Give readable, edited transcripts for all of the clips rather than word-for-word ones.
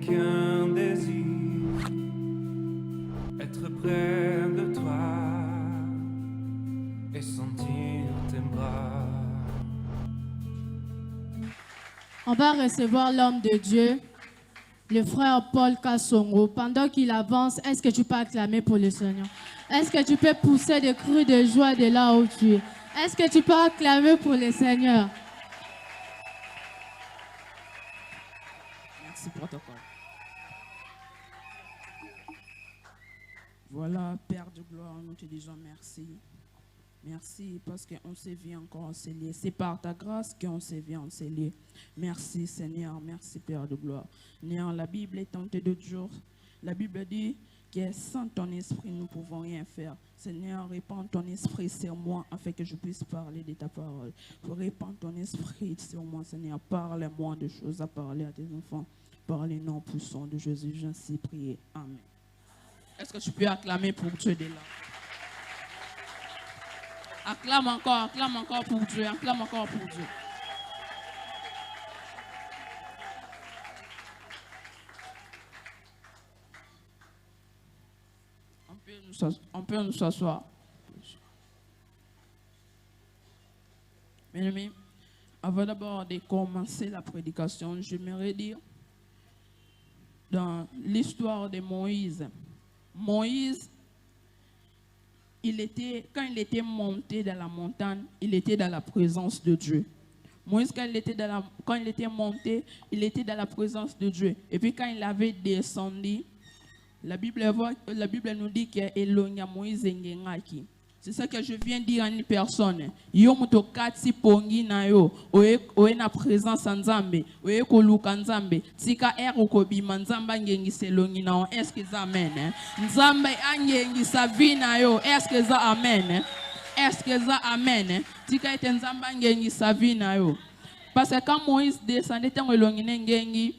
qu'un désir, être près de toi et sentir tes bras. On va recevoir l'homme de Dieu, le frère Paul Kassongo. Pendant qu'il avance, est-ce que tu peux acclamer pour le Seigneur? Est-ce que tu peux pousser des cris de joie de là où tu es? Est-ce que tu peux acclamer pour le Seigneur? Merci, protocole. Voilà, Père de gloire, nous te disons merci. Merci parce qu'on s'est vu encore enseigné. C'est par ta grâce qu'on s'est vu enseigné. Merci Seigneur, merci Père de gloire. Néant, la Bible est tentée de jour. La Bible dit que sans ton esprit, nous ne pouvons rien faire. Seigneur, répands ton esprit sur moi afin que je puisse parler de ta parole. Répands ton esprit sur moi, Seigneur. Parle-moi de choses à parler à tes enfants. Par les noms puissants de Jésus, j'ainsi prier. Amen. Est-ce que tu peux acclamer pour Dieu de là? Acclame encore pour Dieu, acclame encore pour Dieu. On peut nous s'asseoir. Mes amis, avant d'abord de commencer la prédication, j'aimerais dire, dans l'histoire de Moïse, quand il était monté dans la montagne, il était dans la présence de Dieu. Moïse, quand il était monté, il était dans la présence de Dieu. Et puis quand il avait descendu, la Bible nous dit qu'il y a Moïse ngengaki. C'est ça que je viens de dire à une personne. Yo mutokati pongi na yo, oe na présence nzambe, oe koluka nzambe, tika ukobima nzamba ngengise longi na. Est-ce que ça amen? Nzambe angengisa vi na yo. Est-ce que ça amen? Est-ce que ça amen? Tika ete nzamba ngengisa vi na yo. Parce que quand Moïse descendait dans le longi ngengi,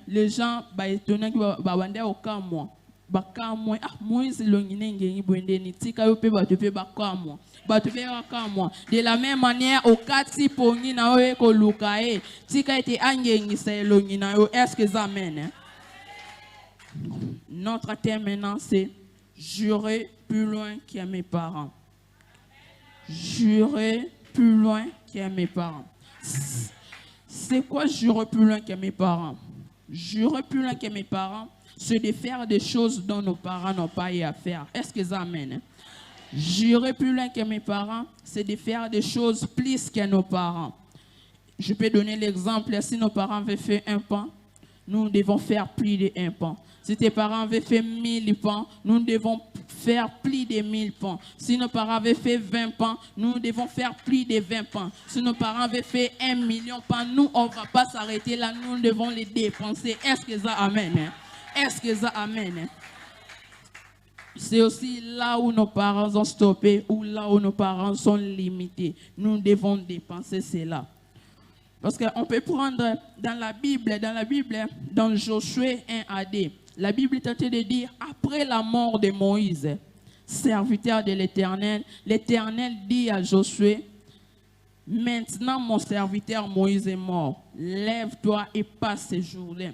les gens étonnaient qu'ils babandaient au camp. Bakamwa Moïse longine ngengi bwende ni tika yo pe bato pe bakamwa bato pe bakamwa de la même manière au kati pongi na yo ko luka e tika ete angengi sa longina yo. Est-ce que ça amen? Notre thème maintenant c'est jurer plus loin que mes parents. Jurer plus loin que mes parents. C'est quoi jurer plus loin que mes parents? Jurer plus loin que mes parents, c'est de faire des choses dont nos parents n'ont pas eu à faire. Est-ce que ça amène? Jurer plus loin que mes parents, c'est de faire des choses plus que nos parents. Je peux donner l'exemple, si nos parents avaient fait un pan, nous devons faire plus de un pan. Si tes parents avaient fait 1000 pans, nous devons faire plus de 1000 pans. Si nos parents avaient fait 20 pans, nous devons faire plus de 20 pans. Si nos parents avaient fait 1 million pans, nous, on ne va pas s'arrêter là, nous devons les dépenser. Est-ce que ça amène? Est-ce que ça amène? C'est aussi là où nos parents ont stoppé, ou là où nos parents sont limités. Nous devons dépenser cela. Parce qu'on peut prendre dans la Bible, dans Josué 1 à 2, la Bible est en train de dire, après la mort de Moïse, serviteur de l'Éternel, l'Éternel dit à Josué, maintenant mon serviteur Moïse est mort, lève-toi et passe ce jour-là.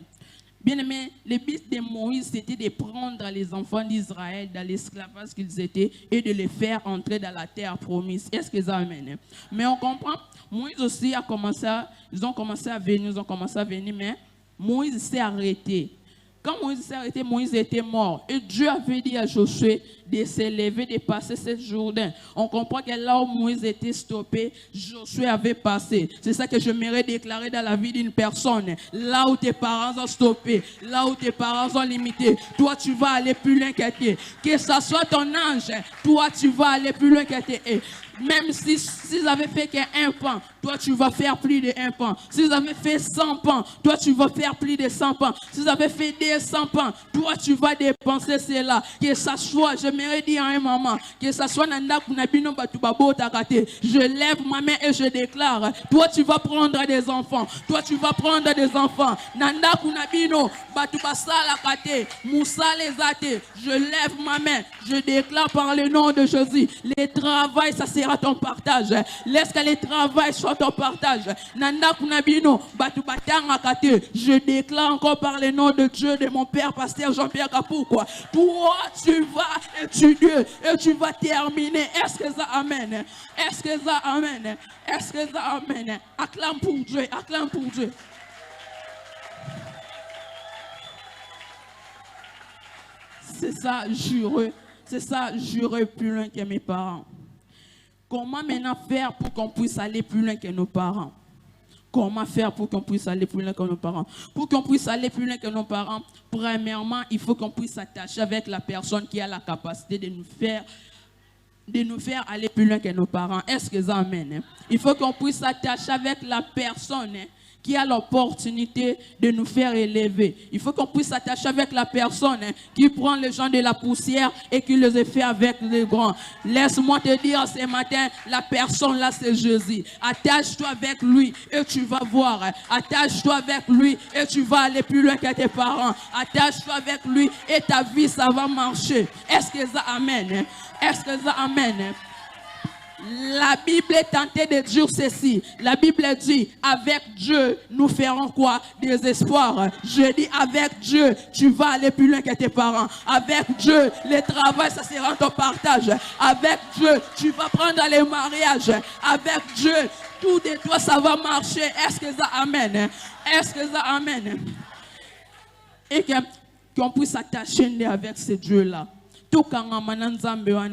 Bien aimé, le but de Moïse, c'était de prendre les enfants d'Israël dans l'esclavage qu'ils étaient et de les faire entrer dans la terre promise. Est-ce que ça amène? Mais on comprend, Moïse aussi ils ont commencé à venir, mais Moïse s'est arrêté. Quand Moïse s'est arrêté, Moïse était mort. Et Dieu avait dit à Josué de s'élever, de passer ce Jourdain. On comprend que là où Moïse était stoppé, Josué avait passé. C'est ça que j'aimerais déclarer dans la vie d'une personne. Là où tes parents ont stoppé, là où tes parents ont limité, toi tu vas aller plus loin que tes. Que ce soit ton ange, toi tu vas aller plus loin que tes. Même s'ils avaient fait qu'un pan, toi tu vas faire plus de 1 pan. S'ils avaient fait 100 pans, toi tu vas faire plus de 100 pans. S'ils avaient fait 200 pans, toi tu vas dépenser cela. Que ça soit, je me dis à un moment, que ça soit je lève ma main et je déclare, toi tu vas prendre des enfants. Toi tu vas prendre des enfants. Nanda kunabino, batubasala kate, moussa les athées. Je lève ma main, je déclare par le nom de Jésus, les travail ça sera ton partage. Laisse que le travail soit soit ton partage. Nanda kunabino, batu batanga kate. Je déclare encore par le nom de Dieu, de mon père, pasteur Jean-Pierre Capou, quoi. Toi, tu vas étudier et tu vas terminer. Est-ce que ça amène? Est-ce que ça amène? Est-ce que ça amène? Acclame pour Dieu, acclame pour Dieu. C'est ça, jureux. C'est ça, jureux plus loin que mes parents. Comment maintenant faire pour qu'on puisse aller plus loin que nos parents? Comment faire pour qu'on puisse aller plus loin que nos parents? Pour qu'on puisse aller plus loin que nos parents, premièrement, il faut qu'on puisse s'attacher avec la personne qui a la capacité de nous faire aller plus loin que nos parents. Est-ce que ça amène? Il faut qu'on puisse s'attacher avec la personne qui a l'opportunité de nous faire élever. Il faut qu'on puisse s'attacher avec la personne qui prend les gens de la poussière et qui les fait avec les grands. Laisse-moi te dire ce matin, la personne là c'est Jésus. Attache-toi avec lui et tu vas voir. Attache-toi avec lui et tu vas aller plus loin que tes parents. Attache-toi avec lui et ta vie ça va marcher. Est-ce que ça amène? Est-ce que ça amène? La Bible est tentée de dire ceci. La Bible dit, avec Dieu, nous ferons quoi? Des espoirs. Je dis, avec Dieu, tu vas aller plus loin que tes parents. Avec Dieu, le travail, ça sera ton partage. Avec Dieu, tu vas prendre les mariages. Avec Dieu, tout de toi, ça va marcher. Est-ce que ça amène? Est-ce que ça amène? Et qu'on puisse s'attacher avec ce Dieu-là. Tout quand on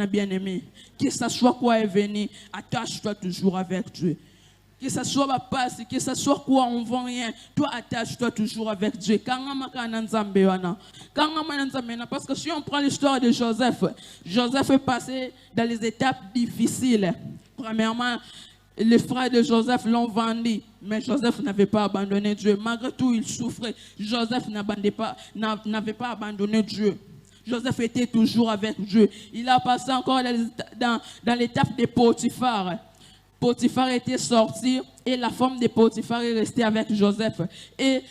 bien aimé, que ce soit quoi est venu, attache-toi toujours avec Dieu. Que ce soit ma passe, que ce soit quoi on vend rien, toi attache-toi toujours avec Dieu. Parce que si on prend l'histoire de Joseph, Joseph est passé dans les étapes difficiles. Premièrement, les frères de Joseph l'ont vendu, mais Joseph n'avait pas abandonné Dieu. Malgré tout, il souffrait. Joseph n'avait pas abandonné Dieu. Joseph était toujours avec Dieu. Il a passé encore dans l'étape de Potiphar. Potiphar était sorti et la femme de Potiphar est restée avec Joseph. Et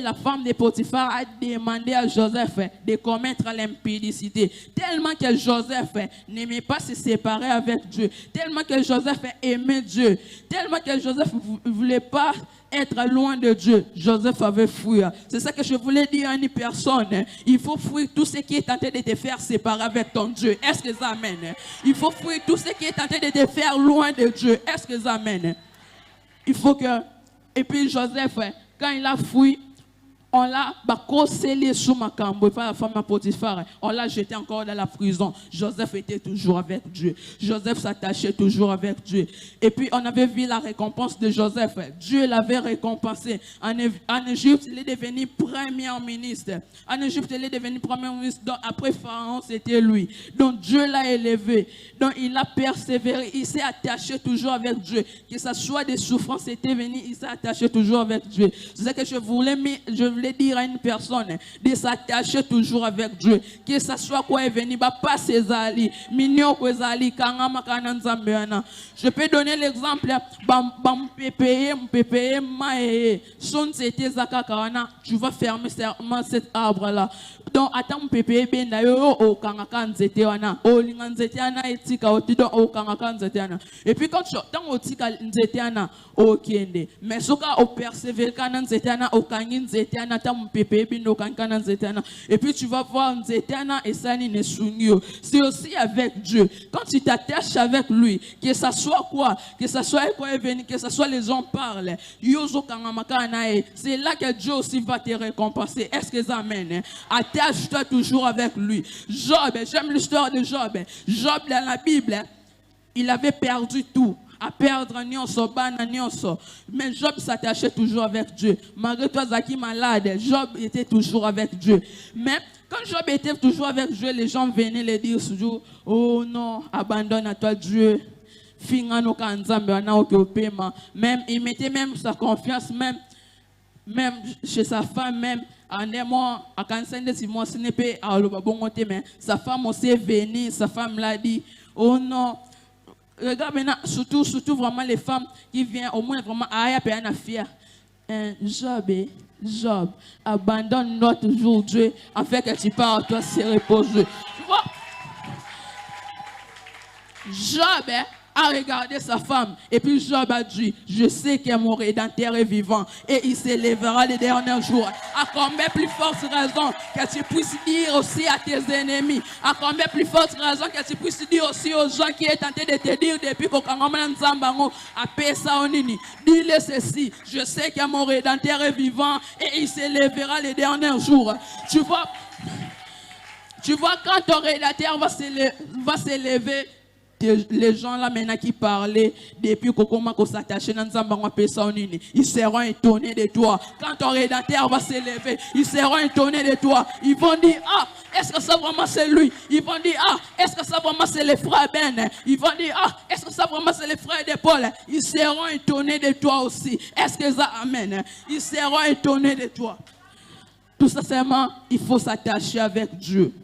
la femme de Potiphar a demandé à Joseph de commettre l'impudicité. Tellement que Joseph n'aimait pas se séparer avec Dieu. Tellement que Joseph aimait Dieu. Tellement que Joseph ne voulait pas être loin de Dieu. Joseph avait fui. C'est ça que je voulais dire à une personne. Il faut fuir tout ce qui est tenté de te faire séparer avec ton Dieu. Est-ce que ça amène? Il faut fuir tout ce qui est tenté de te faire loin de Dieu. Est-ce que ça amène? Il faut que... Et puis Joseph, quand il a fui, on l'a scellé sous ma cambo, pas la femme à Potiphar. On l'a jeté encore dans la prison. Joseph était toujours avec Dieu. Joseph s'attachait toujours avec Dieu. Et puis on avait vu la récompense de Joseph. Dieu l'avait récompensé. En Égypte, il est devenu premier ministre. En Égypte, il est devenu premier ministre. Donc après Pharaon, c'était lui. Donc Dieu l'a élevé. Donc il a persévéré. Il s'est attaché toujours avec Dieu. Que ce soit des souffrances, c'était venu, il s'est attaché toujours avec Dieu. C'est ça que je voulais dire à une personne de s'attacher toujours avec Dieu. Que ce soit quoi est venu, pas ses alliés. Je peux donner l'exemple. Tu vas fermer cet arbre-là. Donc, attends, pépé, ben d'ailleurs, au kangakan zetiana, au lingan zetiana, et tika, au tidon, au kangakan zetiana. Et puis, quand tu as au tika zetiana, au kende, mais ce cas, au persévère, kanan zetiana, au kangin zetiana, tam pépé, ben au kangakan zetiana. Et puis, tu vas voir zetiana et sani ne sungyo. C'est aussi avec Dieu. Quand tu t'attaches avec lui, que ça soit quoi, que ça soit quoi est venu, que ça soit les gens parlent, yozo kangamakanae, c'est là que Dieu aussi va te récompenser. Est-ce que ça amène? Attache-toi toujours avec lui. Job, j'aime l'histoire de Job. Job, dans la Bible, il avait perdu tout. À perdre nyonso, bana nyonso. Mais Job s'attachait toujours avec Dieu. Malgré toi, Zaki malade, Job était toujours avec Dieu. Mais quand Job était toujours avec Dieu, les gens venaient le dire toujours, oh non, abandonne à toi Dieu. Même, il mettait même sa confiance, même chez sa femme, même. Sa femme aussi est venue, sa femme l'a dit, oh non. Regarde maintenant, surtout vraiment les femmes qui viennent au moins vraiment à fier. Job, abandonne-nous toujours Dieu, afin que tu pars, toi, se reposer. Tu vois? Job, a regardé sa femme. Et puis Job a dit, je sais que mon Rédempteur est vivant et il s'élèvera les derniers jours. À combien plus forte raison que tu puisses dire aussi à tes ennemis, à combien plus forte raison que tu puisses dire aussi aux gens qui est tenté de te dire depuis qu'au Kangaman Nzambango a payé ça au Nini. Dis-le ceci, je sais que mon Rédempteur est vivant et il s'élèvera les derniers jours. Tu vois, quand ton Rédempteur va s'élever, les gens là maintenant qui parlaient depuis qu'on s'attacher dans Nzambango Pesonini, ils seront étonnés de toi. Quand ton Rédempteur va s'élever, ils seront étonnés de toi. Ils vont dire, ah, est-ce que ça vraiment c'est lui? Ils vont dire, ah, est-ce que ça vraiment c'est les frères Ben? Ils vont dire, ah, est-ce que ça vraiment c'est les frères de Paul? Ils seront étonnés de toi aussi. Est-ce que ça amène? Ils seront étonnés de toi. Tout simplement, il faut s'attacher avec Dieu.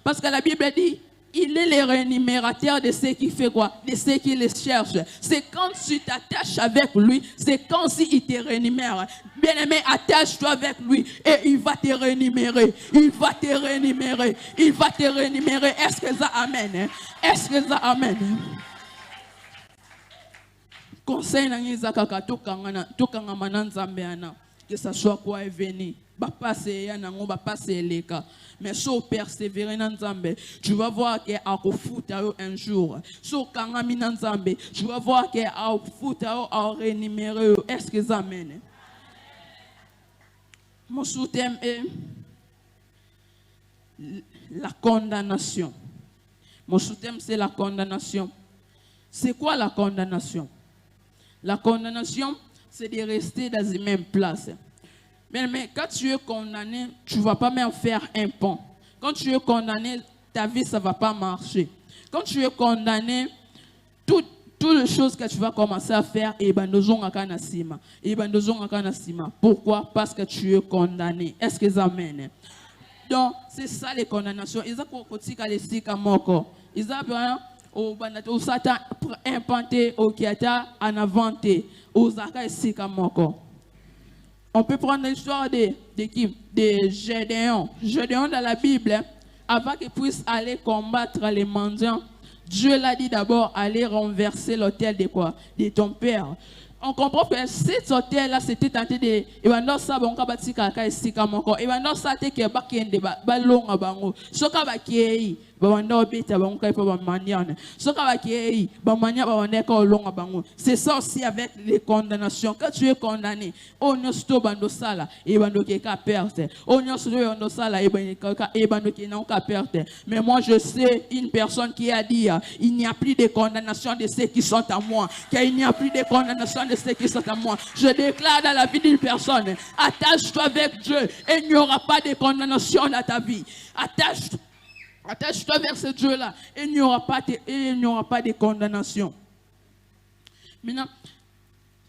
Parce que la Bible dit, il est le rémunérateur de ceux qui fait quoi? De ceux qui les cherchent. C'est quand tu t'attaches avec lui, c'est quand il te rémunère. Bien aimé, attache-toi avec lui et il va te rémunérer. Il va te rémunérer. Il va te rémunérer. Est-ce que ça amène? Est-ce que ça amène? Conseil que ça soit quoi est venu. Mais si on persévère dans Nzambe, tu vas voir qu'il y a un jour. Si on tu vas voir qu'il y a un rémunéré. Est-ce que ça amène? Mon sous-thème est la condamnation. Mon sous-thème c'est la condamnation. C'est quoi la condamnation? La condamnation, c'est de rester dans la même place. Mais quand tu es condamné, tu ne vas pas même faire un pont. Quand tu es condamné, ta vie, ça ne va pas marcher. Quand tu es condamné, toutes les choses que tu vas commencer à faire, pourquoi? Parce que tu es condamné. Est-ce que ça amène? Donc, c'est ça les condamnations. Ils ont au Satan implanté au Kiata en inventé au Zaka et Sikamoko. On peut prendre l'histoire de Gédéon. Gédéon dans la Bible, avant qu'il puisse aller combattre les mendiants, Dieu l'a dit d'abord, aller renverser l'autel de quoi? De ton père. On comprend que cet hôtel-là, c'était tenté de... Et maintenant, ça, on va bâtir kaka et sikamoko. Et maintenant, ça, c'est que bakende balong abango. Soka bakei, bawanda obeta bango ipo bamaniane. Soka bakei, bamania bawanda ka olong abango. C'est ça aussi avec les condamnations. Quand tu es condamné, on ne sto bando sala et bando qui ka perte. On ne sto bando sala et bando qui n'a pas perte. Mais moi, je sais une personne qui a dit, il n'y a plus de condamnation de ceux qui sont à moi. Qu'il n'y a plus de condamnation de ceux qui sont à moi. Je déclare dans la vie d'une personne, attache-toi avec Dieu et il n'y aura pas de condamnation dans ta vie. Attache-toi vers ce Dieu-là et il n'y aura pas de condamnation. Maintenant,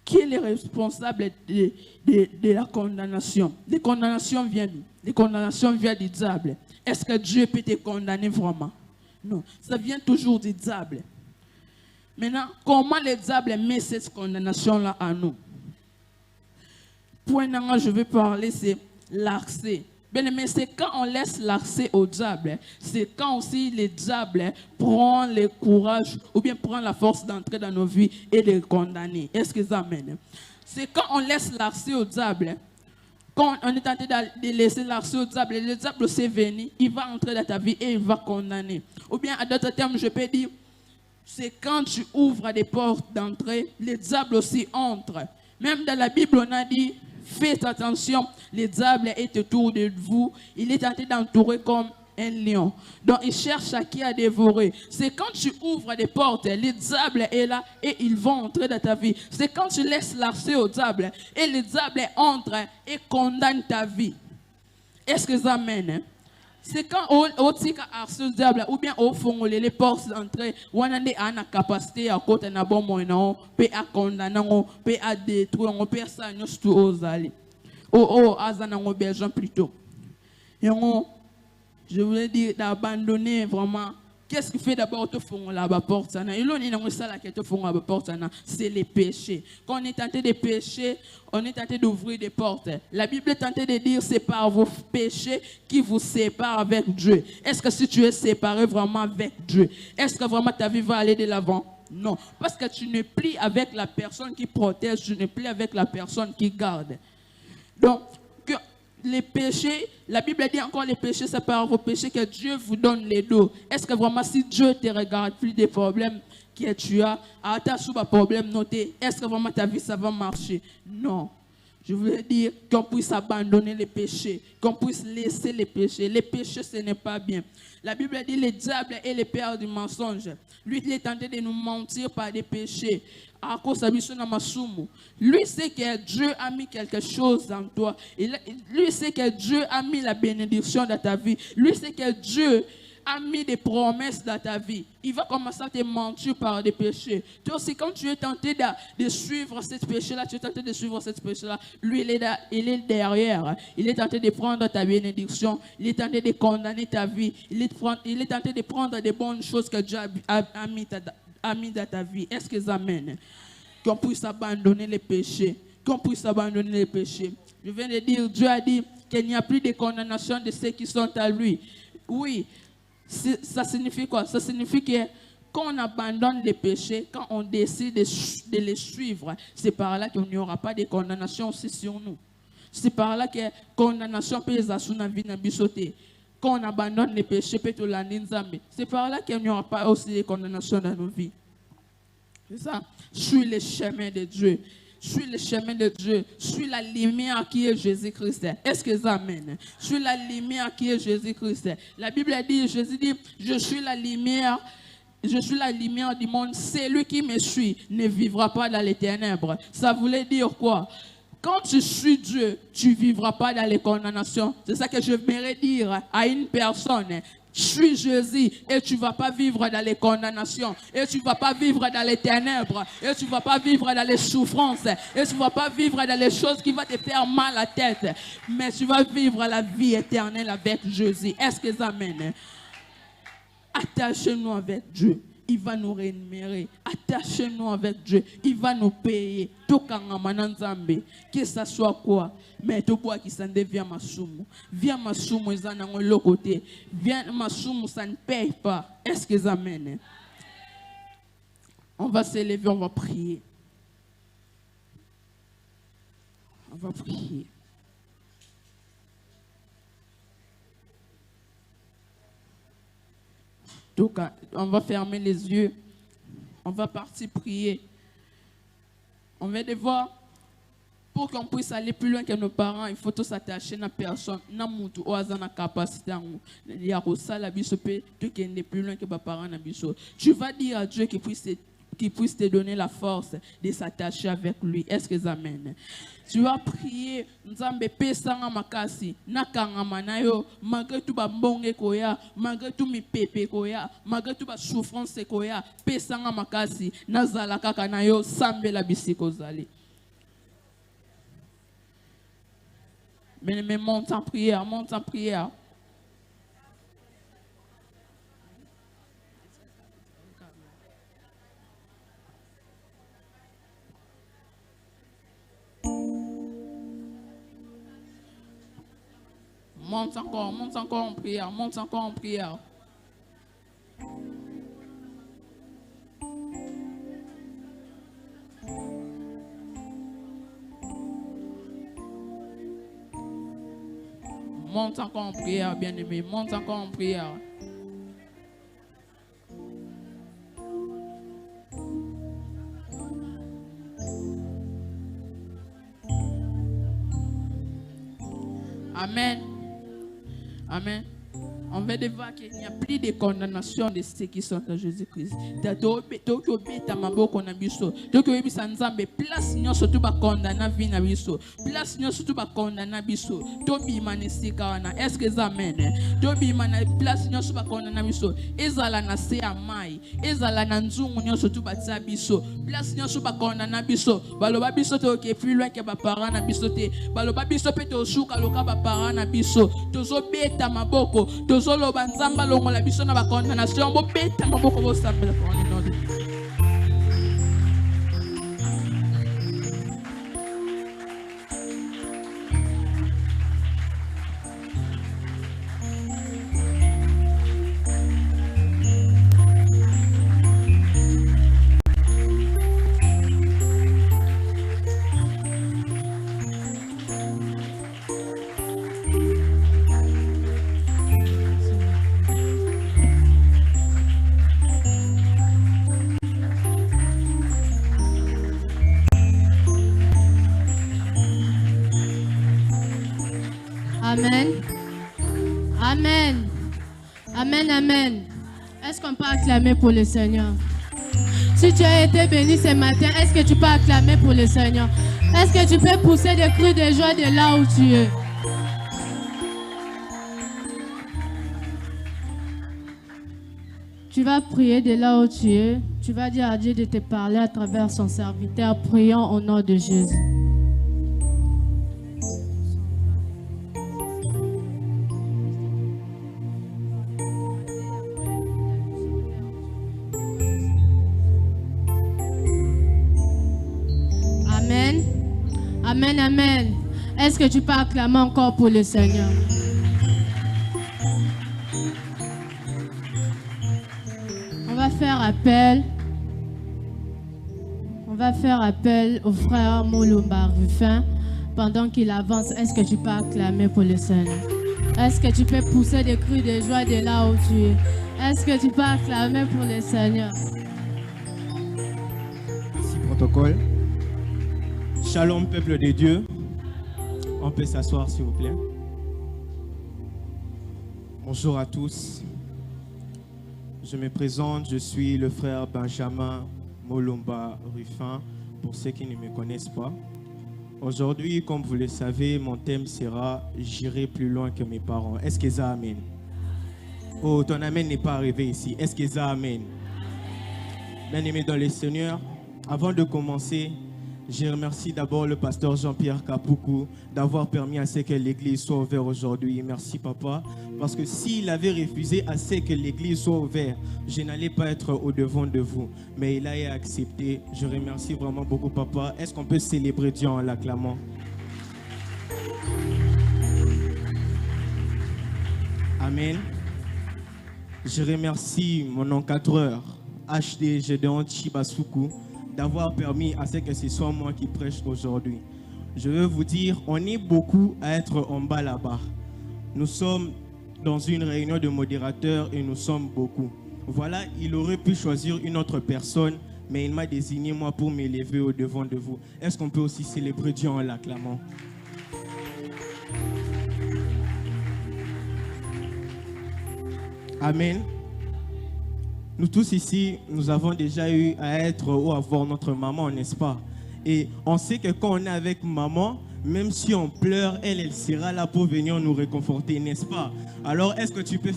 qui est le responsable de la condamnation? Les condamnations viennent d'où? Les condamnations viennent du diable. Est-ce que Dieu peut te condamner vraiment? Non, ça vient toujours du diable. Maintenant, comment le diable met cette condamnation-là à nous? Point que je veux parler, c'est l'accès. Mais c'est quand on laisse l'accès au diable, c'est quand aussi le diable prend le courage ou bien prend la force d'entrer dans nos vies et de condamner. Est-ce que ça amène? C'est quand on laisse l'accès au diable, quand on est tenté de laisser l'accès au diable, le diable c'est venu, il va entrer dans ta vie et il va condamner. Ou bien, à d'autres termes, je peux dire, c'est quand tu ouvres des portes d'entrée, le diable aussi entre. Même dans la Bible, on a dit, faites attention, le diable est autour de vous. Il est tenté d'entourer comme un lion. Donc, il cherche à qui à dévorer. C'est quand tu ouvres des portes, le diable est là et ils vont entrer dans ta vie. C'est quand tu laisses l'accès au diable et le diable entre et condamne ta vie. Est-ce que ça amène? C'est quand on tika accès au diable ou bien au fond les portes d'entrée, on a une capacité à côté de bon moyen, peut à condamner, peut à détruire, on peut ça nous tout aux alliés. Azanango belgian plutôt. Et je voulais dire d'abandonner vraiment Qu'est-ce qui fait d'abord te font la porte? C'est les péchés. Quand on est tenté de pécher, on est tenté d'ouvrir des portes. La Bible est tentée de dire c'est par vos péchés qui vous séparent avec Dieu. Est-ce que si tu es séparé vraiment avec Dieu, est-ce que vraiment ta vie va aller de l'avant? Non. Parce que tu n'es plus avec la personne qui protège, tu n'es plus avec la personne qui garde. Donc, les péchés, la Bible dit encore les péchés, c'est par vos péchés que Dieu vous donne les dos. Est-ce que vraiment si Dieu te regarde plus des problèmes que tu as, problème noté, est-ce que vraiment ta vie ça va marcher? Non. Je voulais dire qu'on puisse abandonner les péchés, qu'on puisse laisser les péchés. Les péchés, ce n'est pas bien. La Bible dit le diable est le père du mensonge. Lui, il est tenté de nous mentir par des péchés. Lui sait que Dieu a mis quelque chose en toi. Lui sait que Dieu a mis la bénédiction dans ta vie. Lui sait que Dieu a mis des promesses dans ta vie. Il va commencer à te mentir par des péchés. Toi aussi, quand tu es tenté de suivre cette péché-là, tu es tenté de suivre cette péché-là, lui, il est derrière. Il est tenté de prendre ta bénédiction. Il est tenté de condamner ta vie. Il est tenté de prendre des bonnes choses que Dieu a mis dans ta vie. Est-ce que ça amène? Qu'on puisse abandonner les péchés. Qu'on puisse abandonner les péchés. Je viens de dire, Dieu a dit qu'il n'y a plus de condamnation de ceux qui sont à lui. Oui. Ça signifie quoi? Ça signifie que quand on abandonne les péchés, quand on décide de les suivre, c'est par là qu'il n'y aura pas de condamnation aussi sur nous. C'est par là que la condamnation peut être sur notre vie. Quand on abandonne les péchés, c'est par là qu'il n'y aura pas aussi de condamnation dans nos vies. C'est ça. Suis le chemin de Dieu. Suis le chemin de Dieu. Suis la lumière qui est Jésus-Christ. Est-ce que ça amène? Suis la lumière qui est Jésus-Christ. La Bible dit, Jésus dit, je suis la lumière du monde. Celui qui me suit ne vivra pas dans les ténèbres. Ça voulait dire quoi? Quand tu suis Dieu, tu ne vivras pas dans les condamnations. C'est ça que je voudrais dire à une personne. Suis Jésus et tu ne vas pas vivre dans les condamnations, et tu ne vas pas vivre dans les ténèbres, et tu ne vas pas vivre dans les souffrances, et tu ne vas pas vivre dans les choses qui vont te faire mal à la tête, mais tu vas vivre la vie éternelle avec Jésus. Est-ce que ça amène? Attachez-nous avec Dieu. Il va nous rémunérer. Attachez-nous avec Dieu. Il va nous payer. Que ça soit quoi. Mais tout bois qui s'en devient ma somme. Viens ma somme, ils en ont l'autre côté. Viens ma somme, ça ne paye pas. Est-ce que ça amène? On va s'élever, on va prier. On va prier. Donc, on va fermer les yeux. On va partir prier. On va devoir, pour qu'on puisse aller plus loin que nos parents, il faut tous s'attacher à la personne, à la capacité. Il y a la plus loin que nos parents. Tu vas dire à Dieu qu'il puisse te donner la force de s'attacher avec lui. Est-ce que ça amène? Tu vas prier, Nzambe pesanga makasi, nakangama na yo, malgré tout ba mbonge koya, malgré tout mi pepe koya, malgré tout ba souffrance koya, pesanga makasi, nazala kaka na yo, sambe la bisiko zali. Mais monte en prière, monte en prière. Monte encore en prière, monte encore en prière. Monte encore en prière, bien-aimé, monte encore en prière. Amen. Amen. On va devoir qu'il n'y a plus de condamnation de ceux qui sont en Jésus-Christ. Place surtout ba condamner vie na biso. Place surtout ba condamner biso. Tobi manisika wana. Est-ce que ça amène? Tobi mana place surtout ba condamner biso. Ezala na se amai. Ezala na nzungu surtout ba tsa biso. Place surtout ba condamner biso. Baloba biso to ke plus loin que ba parents na biso te. Baloba biso pe to suka loka ba parents na biso. Tozo beta maboko. tozoloba nzambe alongola biso na bakondamnation bobeta maboko bosambela pour le nom de Dieu. Amen. Amen. Amen, amen. Est-ce qu'on peut acclamer pour le Seigneur? Si tu as été béni ce matin, est-ce que tu peux acclamer pour le Seigneur? Est-ce que tu peux pousser des cris de joie de là où tu es? Tu vas prier de là où tu es. Tu vas dire à Dieu de te parler à travers son serviteur. Prions au nom de Jésus. Amen. Amen, amen. Est-ce que tu peux acclamer encore pour le Seigneur? On va faire appel. On va faire appel au frère Moulumba Rufin. Pendant qu'il avance, est-ce que tu peux acclamer pour le Seigneur? Est-ce que tu peux pousser des cris de joie de là où tu es? Est-ce que tu peux acclamer pour le Seigneur? Merci, protocole. Shalom, peuple de Dieu. On peut s'asseoir, s'il vous plaît. Bonjour à tous. Je me présente, je suis le frère Benjamin Moulumba Rufin, pour ceux qui ne me connaissent pas. Aujourd'hui, comme vous le savez, mon thème sera « J'irai plus loin que mes parents ». Est-ce que ça amène? Oh, ton amen n'est pas arrivé ici. Est-ce que ça amène? Bien-aimés dans le Seigneur, avant de commencer, je remercie d'abord le pasteur Jean-Pierre Kapoukou d'avoir permis à ce que l'église soit ouverte aujourd'hui. Merci papa, parce que s'il avait refusé à ce que l'église soit ouverte, je n'allais pas être au-devant de vous. Mais il a accepté. Je remercie vraiment beaucoup papa. Est-ce qu'on peut célébrer Dieu en l'acclamant? Amen. Je remercie mon encadreur, HD Gédéon Chibasuku, d'avoir permis à ce que ce soit moi qui prêche aujourd'hui. Je veux vous dire, on est beaucoup à être en bas là-bas. Nous sommes dans une réunion de modérateurs et nous sommes beaucoup. Voilà, il aurait pu choisir une autre personne, mais il m'a désigné moi pour m'élever au-devant de vous. Est-ce qu'on peut aussi célébrer Dieu en l'acclamant? Amen. Nous tous ici, nous avons déjà eu à être ou à voir notre maman, n'est-ce pas? Et on sait que quand on est avec maman, même si on pleure, elle sera là pour venir nous réconforter, n'est-ce pas? Alors, est-ce que tu peux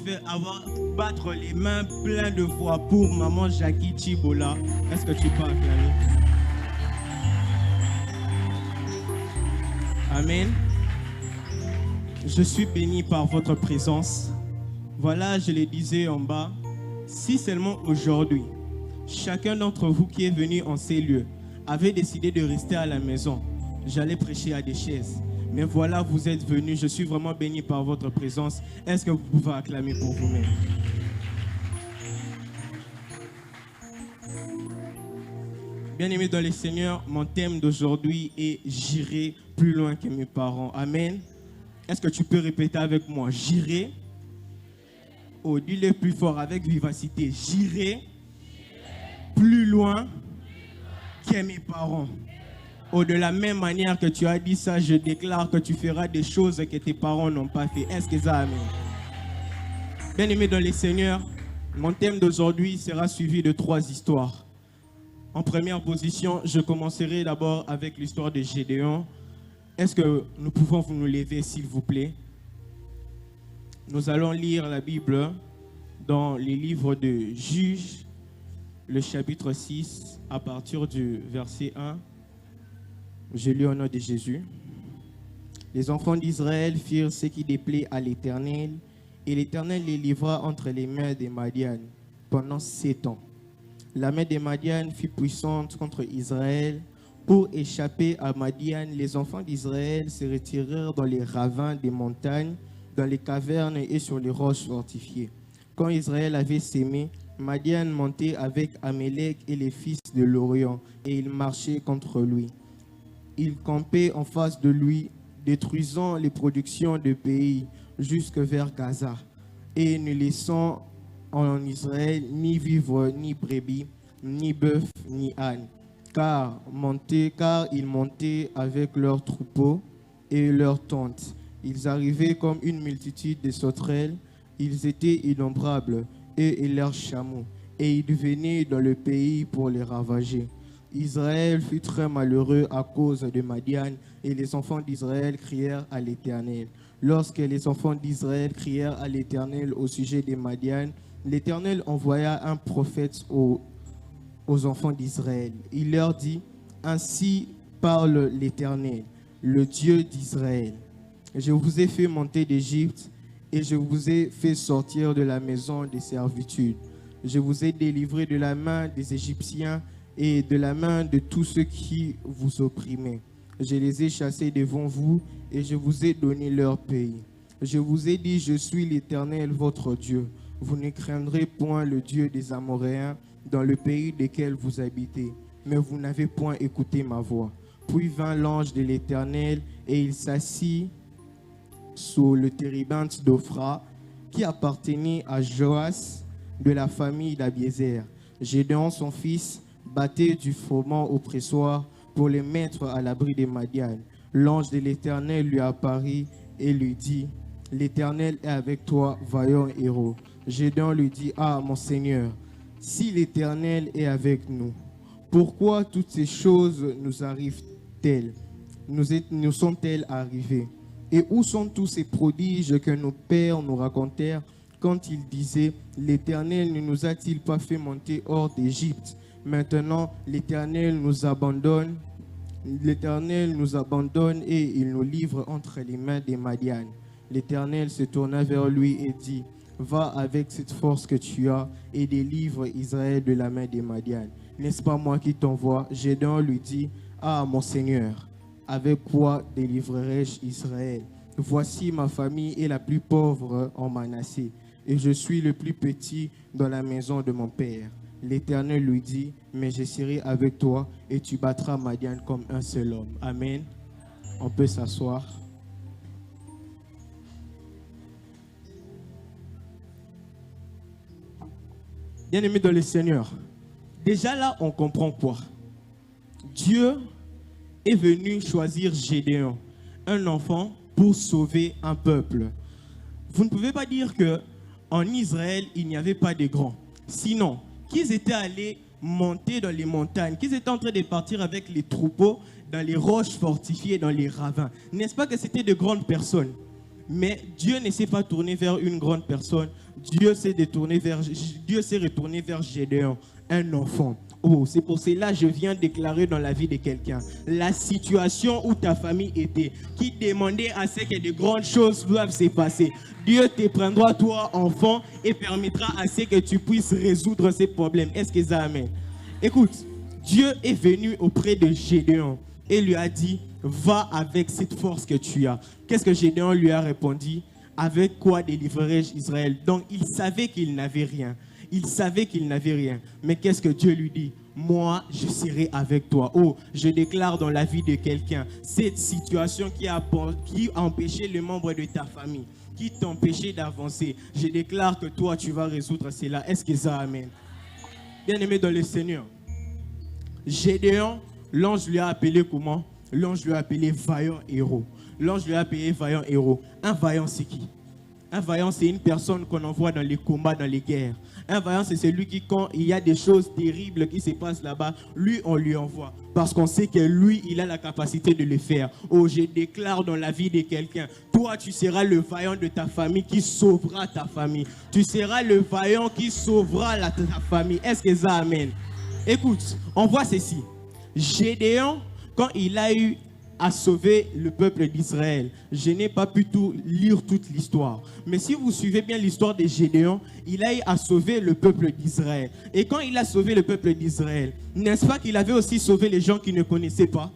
battre les mains plein de fois pour maman Jackie Chibola? Est-ce que tu peux acclamer? Amen. Je suis béni par votre présence. Voilà, je le disais en bas. Si seulement aujourd'hui, chacun d'entre vous qui est venu en ces lieux avait décidé de rester à la maison, j'allais prêcher à des chaises. Mais voilà, vous êtes venus. Je suis vraiment béni par votre présence. Est-ce que vous pouvez acclamer pour vous-même? Bien-aimés dans le Seigneur, mon thème d'aujourd'hui est « J'irai plus loin que mes parents ». Amen. Est-ce que tu peux répéter avec moi? J'irai. Oh, dis-le plus fort avec vivacité. J'irai plus loin que mes parents. Oh, de la même manière que tu as dit ça, je déclare que tu feras des choses que tes parents n'ont pas fait. Est-ce que ça amène? Bien-aimés dans le Seigneur, mon thème d'aujourd'hui sera suivi de 3 histoires. En première position, je commencerai d'abord avec l'histoire de Gédéon. Est-ce que nous pouvons nous lever, s'il vous plaît? Nous allons lire la Bible dans les livres de Juges, le chapitre 6, à partir du verset 1. Je lis au nom de Jésus. Les enfants d'Israël firent ce qui déplaît à l'Éternel Et l'Éternel les livra entre les mains des Madian pendant 7 ans. La main des Madian fut puissante contre Israël. Pour échapper à Madian, les enfants d'Israël se retirèrent dans les ravins des montagnes, dans les cavernes et sur les roches fortifiées. Quand Israël avait sémé, Madian montait avec Amélec et les fils de l'Orient, et ils marchaient contre lui. Ils campaient en face de lui, détruisant les productions de pays jusque vers Gaza, et ne laissant en Israël ni vivre, ni brebis, ni bœuf, ni âne. Car ils montaient avec leurs troupeaux et leurs tentes. Ils arrivaient comme une multitude de sauterelles. Ils étaient innombrables, eux et leurs chameaux. Et ils venaient dans le pays pour les ravager. Israël fut très malheureux à cause de Madian, et les enfants d'Israël crièrent à l'Éternel. Lorsque les enfants d'Israël crièrent à l'Éternel au sujet de Madian, l'Éternel envoya un prophète aux enfants d'Israël. Il leur dit, « Ainsi parle l'Éternel, le Dieu d'Israël. Je vous ai fait monter d'Égypte et je vous ai fait sortir de la maison des servitudes. Je vous ai délivré de la main des Égyptiens et de la main de tous ceux qui vous opprimaient. Je les ai chassés devant vous et je vous ai donné leur pays. Je vous ai dit, je suis l'Éternel, votre Dieu. Vous ne craindrez point le Dieu des Amoréens dans le pays desquels vous habitez. Mais vous n'avez point écouté ma voix. Puis vint l'ange de l'Éternel et il s'assit sous le térébinthe d'Ophra qui appartenait à Joas de la famille d'Abiézer. Gédéon, son fils, battait du froment au pressoir pour les mettre à l'abri des Madian. L'ange de l'Éternel lui apparut et lui dit, « L'Éternel est avec toi, vaillant héros. » Gédéon lui dit, « Ah, mon Seigneur, si l'Éternel est avec nous, pourquoi toutes ces choses nous arrivent-elles? Nous sont-elles arrivées? Et où sont tous ces prodiges que nos pères nous racontèrent quand ils disaient, l'Éternel ne nous a-t-il pas fait monter hors d'Égypte? Maintenant, l'Éternel nous abandonne et il nous livre entre les mains des Madian. » L'Éternel se tourna vers lui et dit, « Va avec cette force que tu as et délivre Israël de la main des Madian. N'est-ce pas moi qui t'envoie? » Gédéon lui dit, « Ah, mon Seigneur, avec quoi délivrerai-je Israël? Voici ma famille est la plus pauvre en Manassé, et je suis le plus petit dans la maison de mon père. » L'Éternel lui dit, « Mais je serai avec toi, et tu battras Madian comme un seul homme. » Amen. On peut s'asseoir. Bien-aimés dans le Seigneur, déjà là, on comprend quoi? Dieu est venu choisir Gédéon, un enfant, pour sauver un peuple. Vous ne pouvez pas dire qu'en Israël, il n'y avait pas de grands. Sinon, qu'ils étaient allés monter dans les montagnes, qu'ils étaient en train de partir avec les troupeaux dans les roches fortifiées, dans les ravins. N'est-ce pas que c'était de grandes personnes? Mais Dieu ne s'est pas tourné vers une grande personne. Dieu s'est retourné vers Gédéon, un enfant. Oh, c'est pour cela que je viens déclarer dans la vie de quelqu'un la situation où ta famille était, qui demandait à ce que de grandes choses doivent se passer. Dieu te prendra, toi, enfant, et permettra à ce que tu puisses résoudre ces problèmes. Est-ce que ça amène? Écoute, Dieu est venu auprès de Gédéon et lui a dit, va avec cette force que tu as. Qu'est-ce que Gédéon lui a répondu? Avec quoi délivrerai-je Israël? Donc, il savait qu'il n'avait rien. Il savait qu'il n'avait rien. Mais qu'est-ce que Dieu lui dit? Moi, je serai avec toi. Oh, je déclare dans la vie de quelqu'un, cette situation qui a empêché les membres de ta famille, qui t'empêchait d'avancer, je déclare que toi, tu vas résoudre cela. Est-ce que ça amène? Bien-aimé dans le Seigneur, Gédéon, l'ange lui a appelé comment? L'ange lui a appelé vaillant héros. L'ange lui a appelé vaillant héros. Un vaillant, c'est qui? Un vaillant, c'est une personne qu'on envoie dans les combats, dans les guerres. Un vaillant, c'est celui qui, quand il y a des choses terribles qui se passent là-bas, lui, on lui envoie. Parce qu'on sait que lui, il a la capacité de le faire. Oh, je déclare dans la vie de quelqu'un, toi, tu seras le vaillant de ta famille qui sauvera ta famille. Tu seras le vaillant qui sauvera ta famille. Est-ce que ça amène? Écoute, on voit ceci. Gédéon, quand il a eu a sauvé le peuple d'Israël. Je n'ai pas pu lire toute l'histoire. Mais si vous suivez bien l'histoire de Gédéon, il a sauvé le peuple d'Israël. Et quand il a sauvé le peuple d'Israël, n'est-ce pas qu'il avait aussi sauvé les gens qui ne connaissaient pas?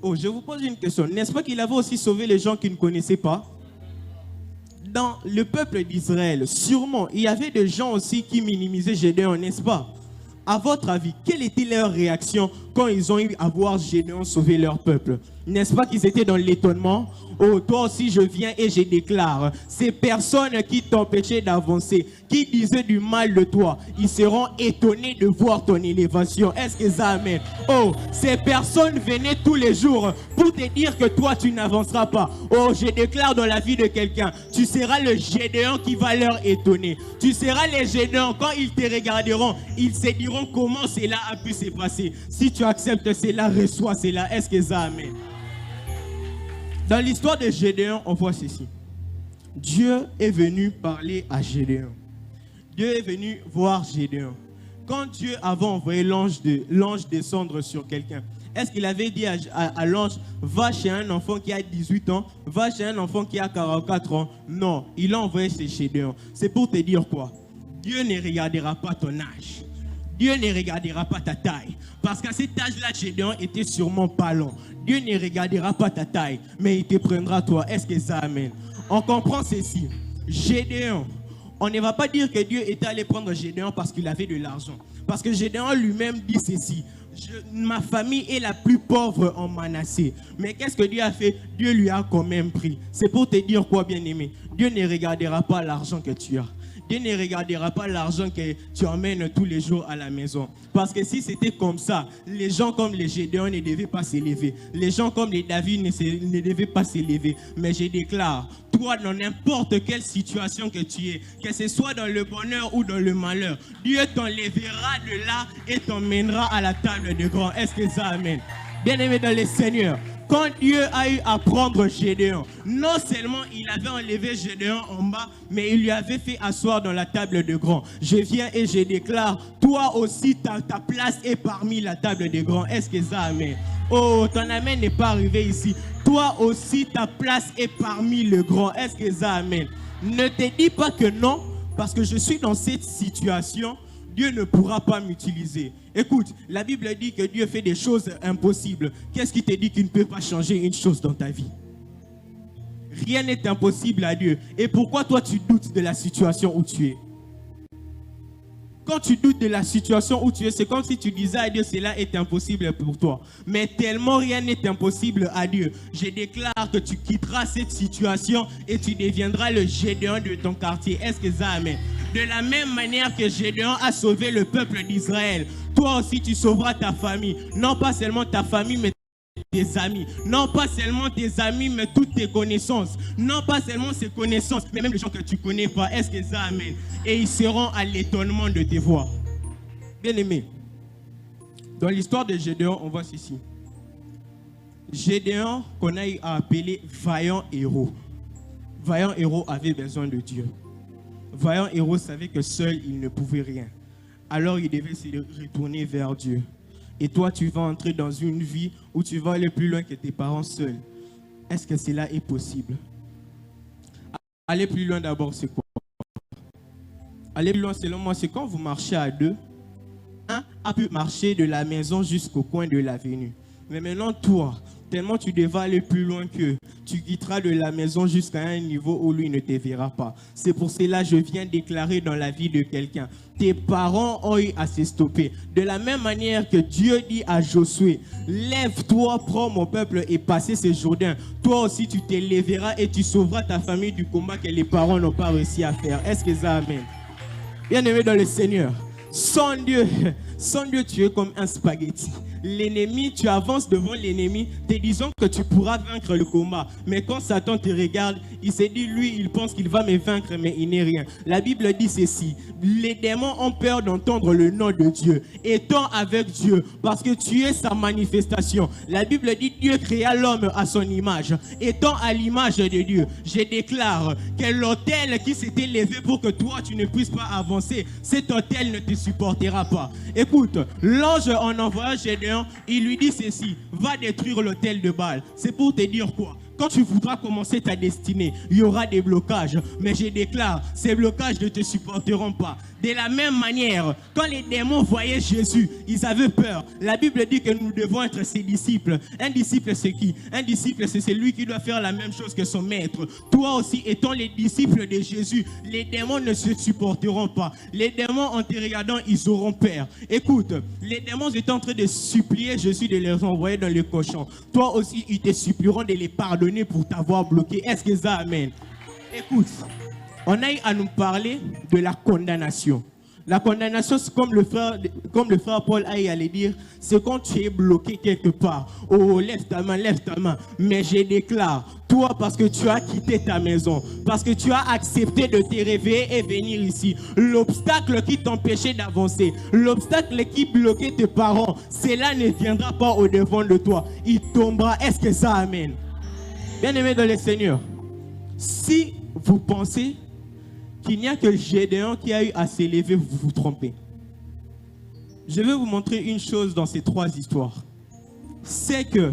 Oh, je vous pose une question. N'est-ce pas qu'il avait aussi sauvé les gens qui ne connaissaient pas? Dans le peuple d'Israël, sûrement, il y avait des gens aussi qui minimisaient Gédéon, n'est-ce pas? À votre avis, quelle était leur réaction quand ils ont eu à voir Gédéon sauver leur peuple? N'est-ce pas qu'ils étaient dans l'étonnement? Oh, toi aussi je viens et je déclare, ces personnes qui t'empêchaient d'avancer, qui disaient du mal de toi, ils seront étonnés de voir ton élévation. Est-ce que ça amène? Oh, ces personnes venaient tous les jours pour te dire que toi tu n'avanceras pas. Oh, je déclare dans la vie de quelqu'un, tu seras le Gédéon qui va leur étonner. Tu seras les Gédéons, quand ils te regarderont, ils se diront comment cela a pu se passer. Si tu acceptes cela, reçois cela. Est-ce que ça amène? Dans l'histoire de Gédéon, on voit ceci. Dieu est venu parler à Gédéon. Dieu est venu voir Gédéon. Quand Dieu avait envoyé l'ange descendre sur quelqu'un, est-ce qu'il avait dit à l'ange, va chez un enfant qui a 18 ans, va chez un enfant qui a 44 ans? Non, il l'a envoyé chez Gédéon. C'est pour te dire quoi? Dieu ne regardera pas ton âge. Dieu ne regardera pas ta taille. Parce qu'à cet âge-là, Gédéon était sûrement pas long. Dieu ne regardera pas ta taille, mais il te prendra toi. Est-ce que ça amène? On comprend ceci. Gédéon, on ne va pas dire que Dieu était allé prendre Gédéon parce qu'il avait de l'argent. Parce que Gédéon lui-même dit ceci. Ma famille est la plus pauvre en Manassé. Mais qu'est-ce que Dieu a fait? Dieu lui a quand même pris. C'est pour te dire quoi, bien-aimé? Dieu ne regardera pas l'argent que tu as. Dieu ne regardera pas l'argent que tu emmènes tous les jours à la maison. Parce que si c'était comme ça, les gens comme les Gédéon ne devaient pas s'élever. Les gens comme les David ne devaient pas s'élever. Mais je déclare, toi, dans n'importe quelle situation que tu es, que ce soit dans le bonheur ou dans le malheur, Dieu t'enlèvera de là et t'emmènera à la table de grands. Est-ce que ça amène? Bien-aimé dans le Seigneur, quand Dieu a eu à prendre Gédéon, non seulement il avait enlevé Gédéon en bas, mais il lui avait fait asseoir dans la table de grands. Je viens et je déclare, toi aussi ta place est parmi la table de grands. Est-ce que ça amène? Oh, ton amen n'est pas arrivé ici. Toi aussi ta place est parmi le grand. Est-ce que ça amène? Ne te dis pas que non, parce que je suis dans cette situation. Dieu ne pourra pas m'utiliser. Écoute, la Bible dit que Dieu fait des choses impossibles. Qu'est-ce qui te dit qu'il ne peut pas changer une chose dans ta vie? Rien n'est impossible à Dieu. Et pourquoi toi tu doutes de la situation où tu es? Quand tu doutes de la situation où tu es, c'est comme si tu disais à Dieu, cela est impossible pour toi. Mais tellement rien n'est impossible à Dieu. Je déclare que tu quitteras cette situation et tu deviendras le Gédéon de ton quartier. Est-ce que ça amène? De la même manière que Gédéon a sauvé le peuple d'Israël, toi aussi tu sauveras ta famille. Non pas seulement ta famille, mais tes amis. Non pas seulement tes amis, mais toutes tes connaissances. Non pas seulement ces connaissances, mais même les gens que tu ne connais pas. Est-ce que ça amène? Et ils seront à l'étonnement de te voir. Bien-aimé, dans l'histoire de Gédéon, on voit ceci. Gédéon, qu'on a appelé vaillant héros. Vaillant héros avait besoin de Dieu. Vaillant héros savait que seul il ne pouvait rien. Alors il devait se retourner vers Dieu. Et toi, tu vas entrer dans une vie où tu vas aller plus loin que tes parents seuls. Est-ce que cela est possible? Aller plus loin d'abord, c'est quoi? Aller plus loin, selon moi, c'est quand vous marchez à deux. Un a pu marcher de la maison jusqu'au coin de l'avenue. Mais maintenant, toi, tellement tu devras aller plus loin que tu quitteras de la maison jusqu'à un niveau où lui ne te verra pas. C'est pour cela que je viens déclarer dans la vie de quelqu'un. Tes parents ont eu à se stopper. De la même manière que Dieu dit à Josué, lève-toi, prends mon peuple et passez ce Jourdain. Toi aussi tu te lèveras et tu sauveras ta famille du combat que les parents n'ont pas réussi à faire. Est-ce que ça amène? Bien-aimé dans le Seigneur, sans Dieu, tu es comme un spaghetti. L'ennemi, tu avances devant l'ennemi, te disant que tu pourras vaincre le combat. Mais quand Satan te regarde, il se dit, lui, il pense qu'il va me vaincre, mais il n'est rien. La Bible dit ceci, les démons ont peur d'entendre le nom de Dieu. Étant avec Dieu, parce que tu es sa manifestation. La Bible dit, Dieu créa l'homme à son image. Étant à l'image de Dieu, je déclare que l'autel qui s'était levé pour que toi, tu ne puisses pas avancer, cet autel ne te supportera pas. Écoute, l'ange en envoyant Gédéon Gédéon, il lui dit ceci, va détruire l'autel de Baal. C'est pour te dire quoi? Quand tu voudras commencer ta destinée, il y aura des blocages. Mais je déclare, ces blocages ne te supporteront pas. De la même manière, quand les démons voyaient Jésus, ils avaient peur. La Bible dit que nous devons être ses disciples. Un disciple, c'est qui? Un disciple, c'est celui qui doit faire la même chose que son maître. Toi aussi, étant les disciples de Jésus, les démons ne se supporteront pas. Les démons, en te regardant, ils auront peur. Écoute, les démons étaient en train de supplier Jésus de les envoyer dans les cochons. Toi aussi, ils te supplieront de les pardonner pour t'avoir bloqué. Est-ce que ça amène? Écoute, on a eu à nous parler de la condamnation. La condamnation, c'est comme le frère Paul a eu à le dire, c'est quand tu es bloqué quelque part. Oh, lève ta main. Mais je déclare, toi, parce que tu as quitté ta maison, parce que tu as accepté de te réveiller et venir ici, l'obstacle qui t'empêchait d'avancer, l'obstacle qui bloquait tes parents, cela ne viendra pas au devant de toi. Il tombera. Est-ce que ça amène? Bien-aimés dans le Seigneur, si vous pensez qu'il n'y a que Gédéon qui a eu à s'élever, vous vous trompez. Je vais vous montrer une chose dans ces trois histoires. C'est que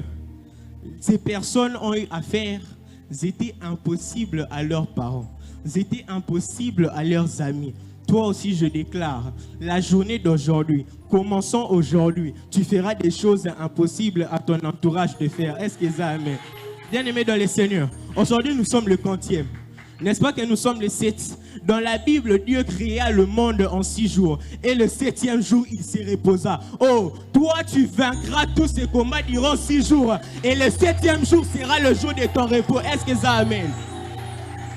ces personnes ont eu à faire, c'était impossible à leurs parents, c'était impossible à leurs amis. Toi aussi, je déclare, la journée d'aujourd'hui, commençons aujourd'hui, tu feras des choses impossibles à ton entourage de faire. Est-ce que ça amène? Bien-aimés dans le Seigneur, aujourd'hui nous sommes le 40e. N'est-ce pas que nous sommes les 7? Dans la Bible, Dieu créa le monde en 6 jours. Et le 7e jour, il se reposa. Oh, toi tu vaincras tous ces combats durant 6 jours. Et le 7e jour sera le jour de ton repos. Est-ce que ça amène?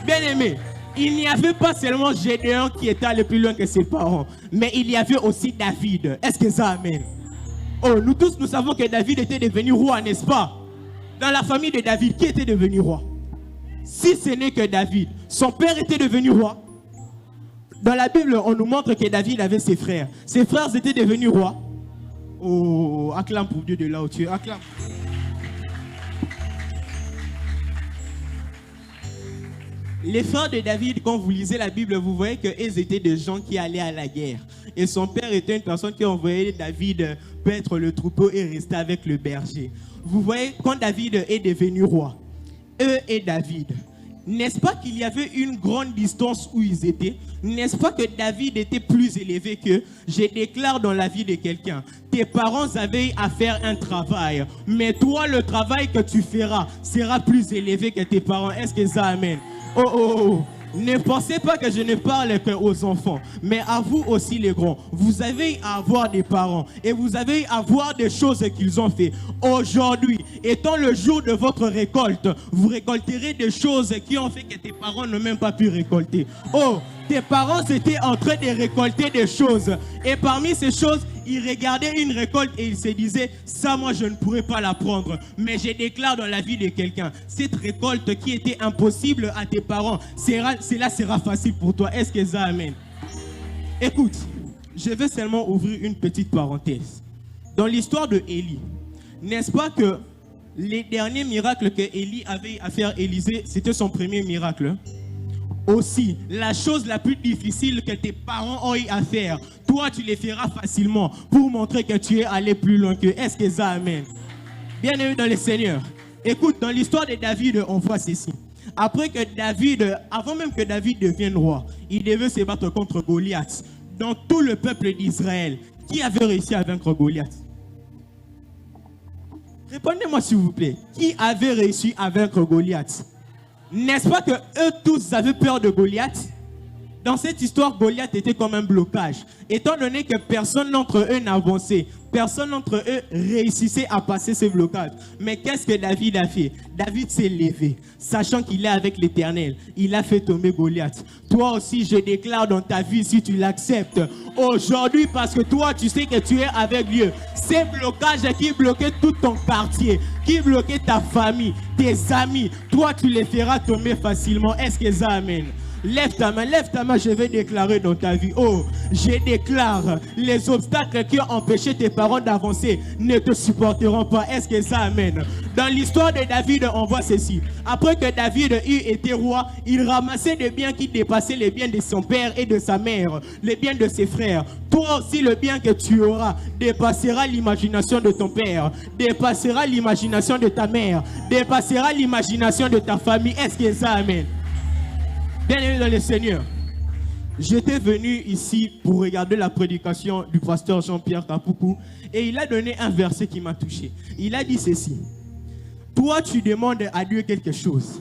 Bien-aimés, il n'y avait pas seulement Gédéon qui était allé plus loin que ses parents. Mais il y avait aussi David. Est-ce que ça amène? Oh, nous tous, nous savons que David était devenu roi, n'est-ce pas? Dans la famille de David, qui était devenu roi? Si ce n'est que David, son père était devenu roi. Dans la Bible, on nous montre que David avait ses frères. Ses frères étaient devenus rois. Oh, acclame pour Dieu de là où tu es, acclame. Les frères de David, quand vous lisez la Bible, vous voyez qu'ils étaient des gens qui allaient à la guerre. Et son père était une personne qui envoyait David paître le troupeau et rester avec le berger. Vous voyez, quand David est devenu roi, eux et David, n'est-ce pas qu'il y avait une grande distance où ils étaient? N'est-ce pas que David était plus élevé qu'eux? Je déclare dans la vie de quelqu'un, tes parents avaient à faire un travail, mais toi, le travail que tu feras sera plus élevé que tes parents. Est-ce que ça amène? Oh. Ne pensez pas que je ne parle qu'aux enfants, mais à vous aussi les grands. Vous avez à avoir des parents et vous avez à voir des choses qu'ils ont fait. Aujourd'hui, étant le jour de votre récolte, vous récolterez des choses qui ont fait que tes parents n'ont même pas pu récolter. Oh, tes parents étaient en train de récolter des choses. Et parmi ces choses, ils regardaient une récolte et ils se disaient, ça moi je ne pourrais pas la prendre. Mais je déclare dans la vie de quelqu'un, cette récolte qui était impossible à tes parents, cela sera facile pour toi. Est-ce que ça amène? Écoute, je vais seulement ouvrir une petite parenthèse. Dans l'histoire de Élie, n'est-ce pas que les derniers miracles que Élie avait à faire Élisée, c'était son premier miracle? Aussi, la chose la plus difficile que tes parents ont eu à faire, toi tu les feras facilement pour montrer que tu es allé plus loin que. Est-ce que ça amène? Bien-aimé dans le Seigneur, écoute, dans l'histoire de David, on voit ceci. Après que David, avant même que David devienne roi, il devait se battre contre Goliath. Dans tout le peuple d'Israël, qui avait réussi à vaincre Goliath? Répondez-moi s'il vous plaît. Qui avait réussi à vaincre Goliath? N'est-ce pas que eux tous avaient peur de Goliath? Dans cette histoire, Goliath était comme un blocage. Étant donné que personne d'entre eux n'avançait, personne d'entre eux réussissait à passer ce blocage. Mais qu'est-ce que David a fait? David s'est levé, sachant qu'il est avec l'Éternel. Il a fait tomber Goliath. Toi aussi, je déclare dans ta vie, si tu l'acceptes, aujourd'hui, parce que toi, tu sais que tu es avec Dieu, ces blocages qui bloquaient tout ton quartier, qui bloquaient ta famille, tes amis, toi, tu les feras tomber facilement. Est-ce que ça amène? Lève ta main, je vais déclarer dans ta vie. Oh, je déclare, les obstacles qui ont empêché tes parents d'avancer ne te supporteront pas. Est-ce que ça amène? Dans l'histoire de David, on voit ceci. Après que David eut été roi, il ramassait des biens qui dépassaient les biens de son père et de sa mère, les biens de ses frères. Toi aussi, le bien que tu auras dépassera l'imagination de ton père, dépassera l'imagination de ta mère, dépassera l'imagination de ta famille. Est-ce que ça amène? Bien-aimé dans le Seigneur, j'étais venu ici pour regarder la prédication du pasteur Jean-Pierre Kapoukou et il a donné un verset qui m'a touché. Il a dit ceci: toi tu demandes à Dieu quelque chose,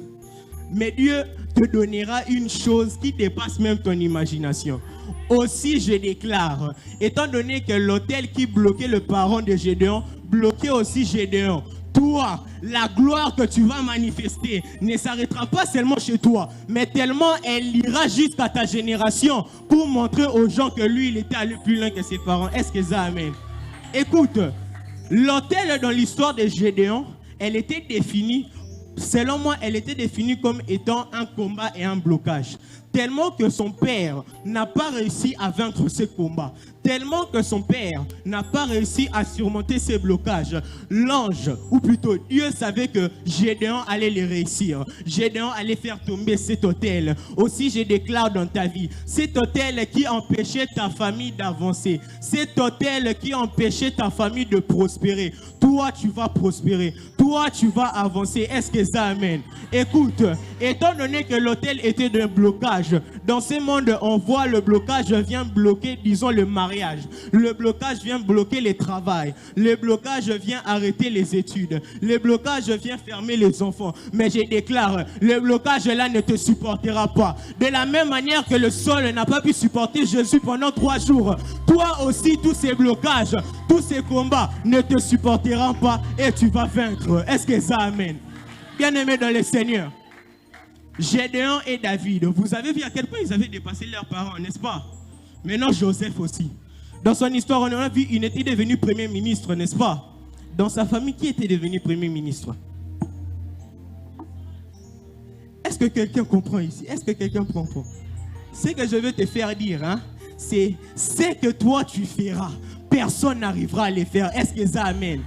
mais Dieu te donnera une chose qui dépasse même ton imagination. Aussi je déclare, étant donné que l'autel qui bloquait le parent de Gédéon bloquait aussi Gédéon, toi, la gloire que tu vas manifester ne s'arrêtera pas seulement chez toi, mais tellement elle ira jusqu'à ta génération pour montrer aux gens que lui, il était allé plus loin que ses parents. Est-ce que ça amène? Écoute, l'autel dans l'histoire de Gédéon, elle était définie, selon moi, elle était définie comme étant un combat et un blocage. Tellement que son père n'a pas réussi à vaincre ce combat. Tellement que son père n'a pas réussi à surmonter ces blocages. L'ange, ou plutôt Dieu savait que Gédéon allait les réussir. Gédéon allait faire tomber cet autel. Aussi je déclare dans ta vie, cet autel qui empêchait ta famille d'avancer, cet autel qui empêchait ta famille de prospérer, toi tu vas prospérer, toi tu vas avancer. Est-ce que ça amène? Écoute, étant donné que l'autel était d'un blocage, dans ce monde on voit le blocage vient bloquer, disons, le mariage. Le blocage vient bloquer le travail. Le blocage vient arrêter les études. Le blocage vient fermer les enfants. Mais je déclare, le blocage là ne te supportera pas. De la même manière que le sol n'a pas pu supporter Jésus pendant 3 jours, toi aussi tous ces blocages, tous ces combats ne te supporteront pas et tu vas vaincre. Est-ce que ça amène? Bien-aimés dans le Seigneur, Gédéon et David, vous avez vu à quel point ils avaient dépassé leurs parents, n'est-ce pas? Maintenant Joseph aussi. Dans son histoire, on a vu, il était devenu premier ministre, n'est-ce pas? Dans sa famille, qui était devenu premier ministre? Est-ce que quelqu'un comprend ici? Est-ce que quelqu'un comprend? Ce que je veux te faire dire, hein, c'est ce que toi tu feras. Personne n'arrivera à le faire. Est-ce que ça amène?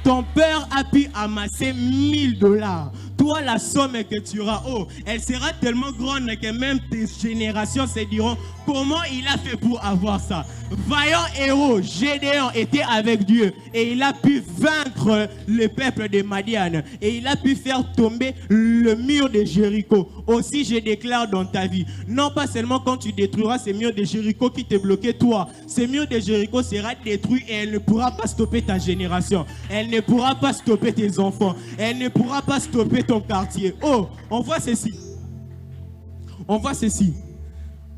Ton père a pu amasser 1000 $. Toi, la somme que tu auras, oh, elle sera tellement grande que même tes générations se diront comment il a fait pour avoir ça. Vaillant héros, Gédéon était avec Dieu et il a pu vaincre le peuple de Madian et il a pu faire tomber le mur de Jéricho. Aussi, je déclare dans ta vie, non pas seulement quand tu détruiras ces murs de Jéricho qui te bloquaient toi, ces murs de Jéricho seront détruits et elle ne pourra pas stopper ta génération. Elle ne pourra pas stopper tes enfants. Elle ne pourra pas stopper ton quartier. Oh, on voit ceci. On voit ceci.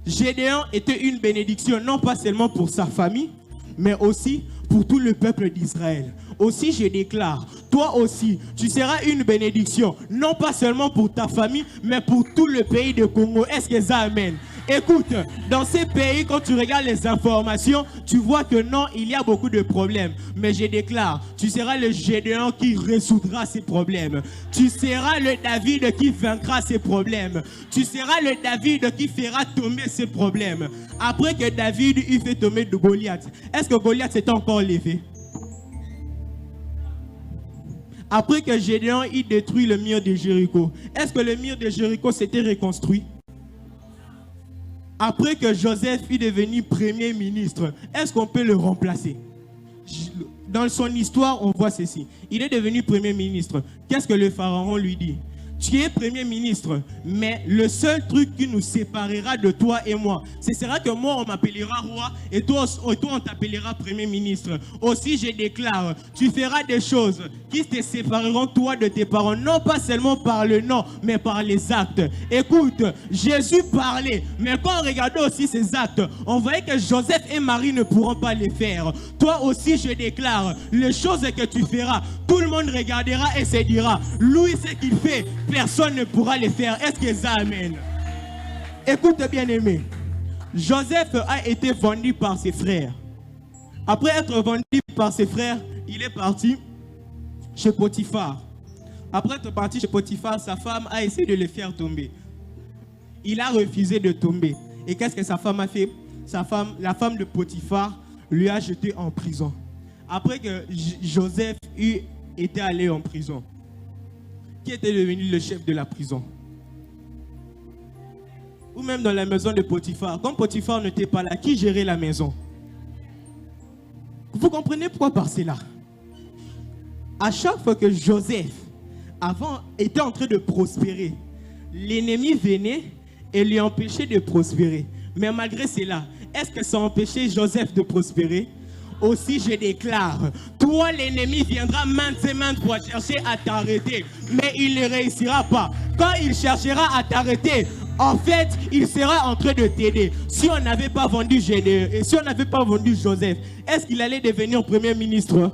Gédéon était une bénédiction, non pas seulement pour sa famille, mais aussi pour tout le peuple d'Israël. Aussi, je déclare, toi aussi, tu seras une bénédiction, non pas seulement pour ta famille, mais pour tout le pays de Congo. Est-ce que ça amène? Écoute, dans ces pays, quand tu regardes les informations, tu vois que non, il y a beaucoup de problèmes. Mais je déclare, tu seras le Gédéon qui résoudra ces problèmes. Tu seras le David qui vaincra ces problèmes. Tu seras le David qui fera tomber ces problèmes. Après que David eut fait tomber de Goliath, est-ce que Goliath s'est encore levé? Après que Gédéon eut détruit le mur de Jéricho, est-ce que le mur de Jéricho s'était reconstruit? Après que Joseph est devenu premier ministre, est-ce qu'on peut le remplacer? Dans son histoire, on voit ceci. Il est devenu premier ministre. Qu'est-ce que le pharaon lui dit? Tu es premier ministre, mais le seul truc qui nous séparera de toi et moi, ce sera que moi on m'appellera roi et toi on t'appellera premier ministre. Aussi je déclare, tu feras des choses qui te sépareront toi de tes parents, non pas seulement par le nom, mais par les actes. Écoute, Jésus parlait, mais quand on regardait aussi ses actes, on voyait que Joseph et Marie ne pourront pas les faire. Toi aussi je déclare, les choses que tu feras, tout le monde regardera et se dira, lui ce qu'il fait, personne ne pourra les faire. Est-ce que ça amène? Écoute bien aimé, Joseph a été vendu par ses frères. Après être vendu par ses frères, il est parti chez Potiphar. Après être parti chez Potiphar, sa femme a essayé de le faire tomber. Il a refusé de tomber. Et qu'est-ce que sa femme a fait? La femme de Potiphar, lui a jeté en prison. Après que Joseph était allé en prison, qui était devenu le chef de la prison? Ou même dans la maison de Potiphar. Quand Potiphar n'était pas là, qui gérait la maison? Vous comprenez pourquoi par cela? À chaque fois que Joseph était en train de prospérer, l'ennemi venait et lui empêchait de prospérer. Mais malgré cela, est-ce que ça empêchait Joseph de prospérer? Aussi, je déclare, toi, l'ennemi viendra maintes et maintes pour chercher à t'arrêter, mais il ne réussira pas. Quand il cherchera à t'arrêter, en fait, il sera en train de t'aider. Si on n'avait pas vendu Gédéon et si on n'avait pas vendu Joseph, est-ce qu'il allait devenir premier ministre?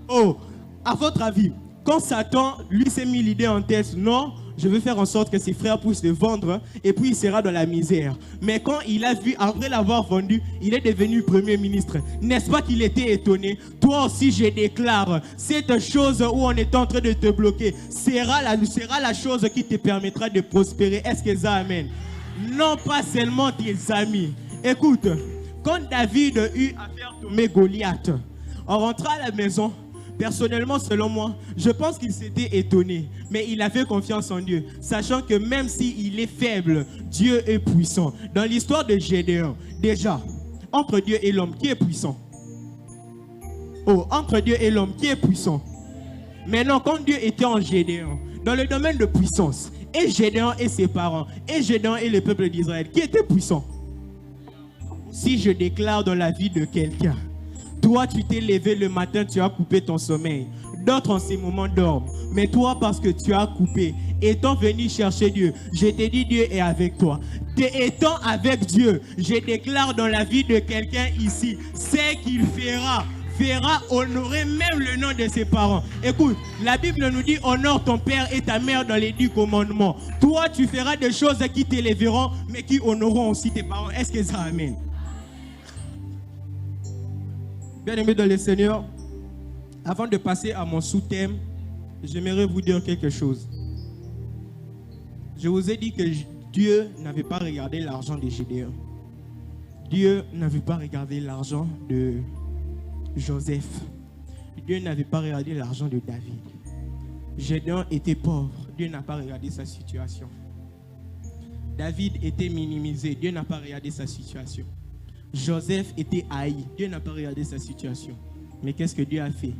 Oh, à votre avis, quand Satan, lui, s'est mis l'idée en tête, non, je veux faire en sorte que ses frères puissent le vendre et puis il sera dans la misère. Mais quand il a vu, après l'avoir vendu, il est devenu premier ministre. N'est-ce pas qu'il était étonné? Toi aussi, je déclare, cette chose où on est en train de te bloquer sera la chose qui te permettra de prospérer. Est-ce que ça amène? Non pas seulement tes amis. Écoute, quand David eut à faire tomber Goliath, on rentra à la maison. Personnellement, selon moi, je pense qu'il s'était étonné, mais il avait confiance en Dieu, sachant que même s'il est faible, Dieu est puissant. Dans l'histoire de Gédéon, déjà, entre Dieu et l'homme, qui est puissant? Oh, entre Dieu et l'homme, qui est puissant? Maintenant, quand Dieu était en Gédéon, dans le domaine de puissance, et Gédéon et ses parents, et Gédéon et le peuple d'Israël, qui était puissant? Si je déclare dans la vie de quelqu'un, toi, tu t'es levé le matin, tu as coupé ton sommeil. D'autres en ces moments dorment. Mais toi, parce que tu as coupé, étant venu chercher Dieu, je t'ai dit Dieu est avec toi. Étant avec Dieu, je déclare dans la vie de quelqu'un ici, c'est qu'il fera honorer même le nom de ses parents. Écoute, la Bible nous dit honore ton père et ta mère dans les 10 commandements. Toi, tu feras des choses qui t'élèveront, mais qui honoreront aussi tes parents. Est-ce que ça amène? Bien-aimés dans le Seigneur, avant de passer à mon sous-thème, j'aimerais vous dire quelque chose. Je vous ai dit que Dieu n'avait pas regardé l'argent de Gédéon. Dieu n'avait pas regardé l'argent de Joseph. Dieu n'avait pas regardé l'argent de David. Gédéon était pauvre. Dieu n'a pas regardé sa situation. David était minimisé. Dieu n'a pas regardé sa situation. Joseph était haï. Dieu n'a pas regardé sa situation. Mais qu'est-ce que Dieu a fait?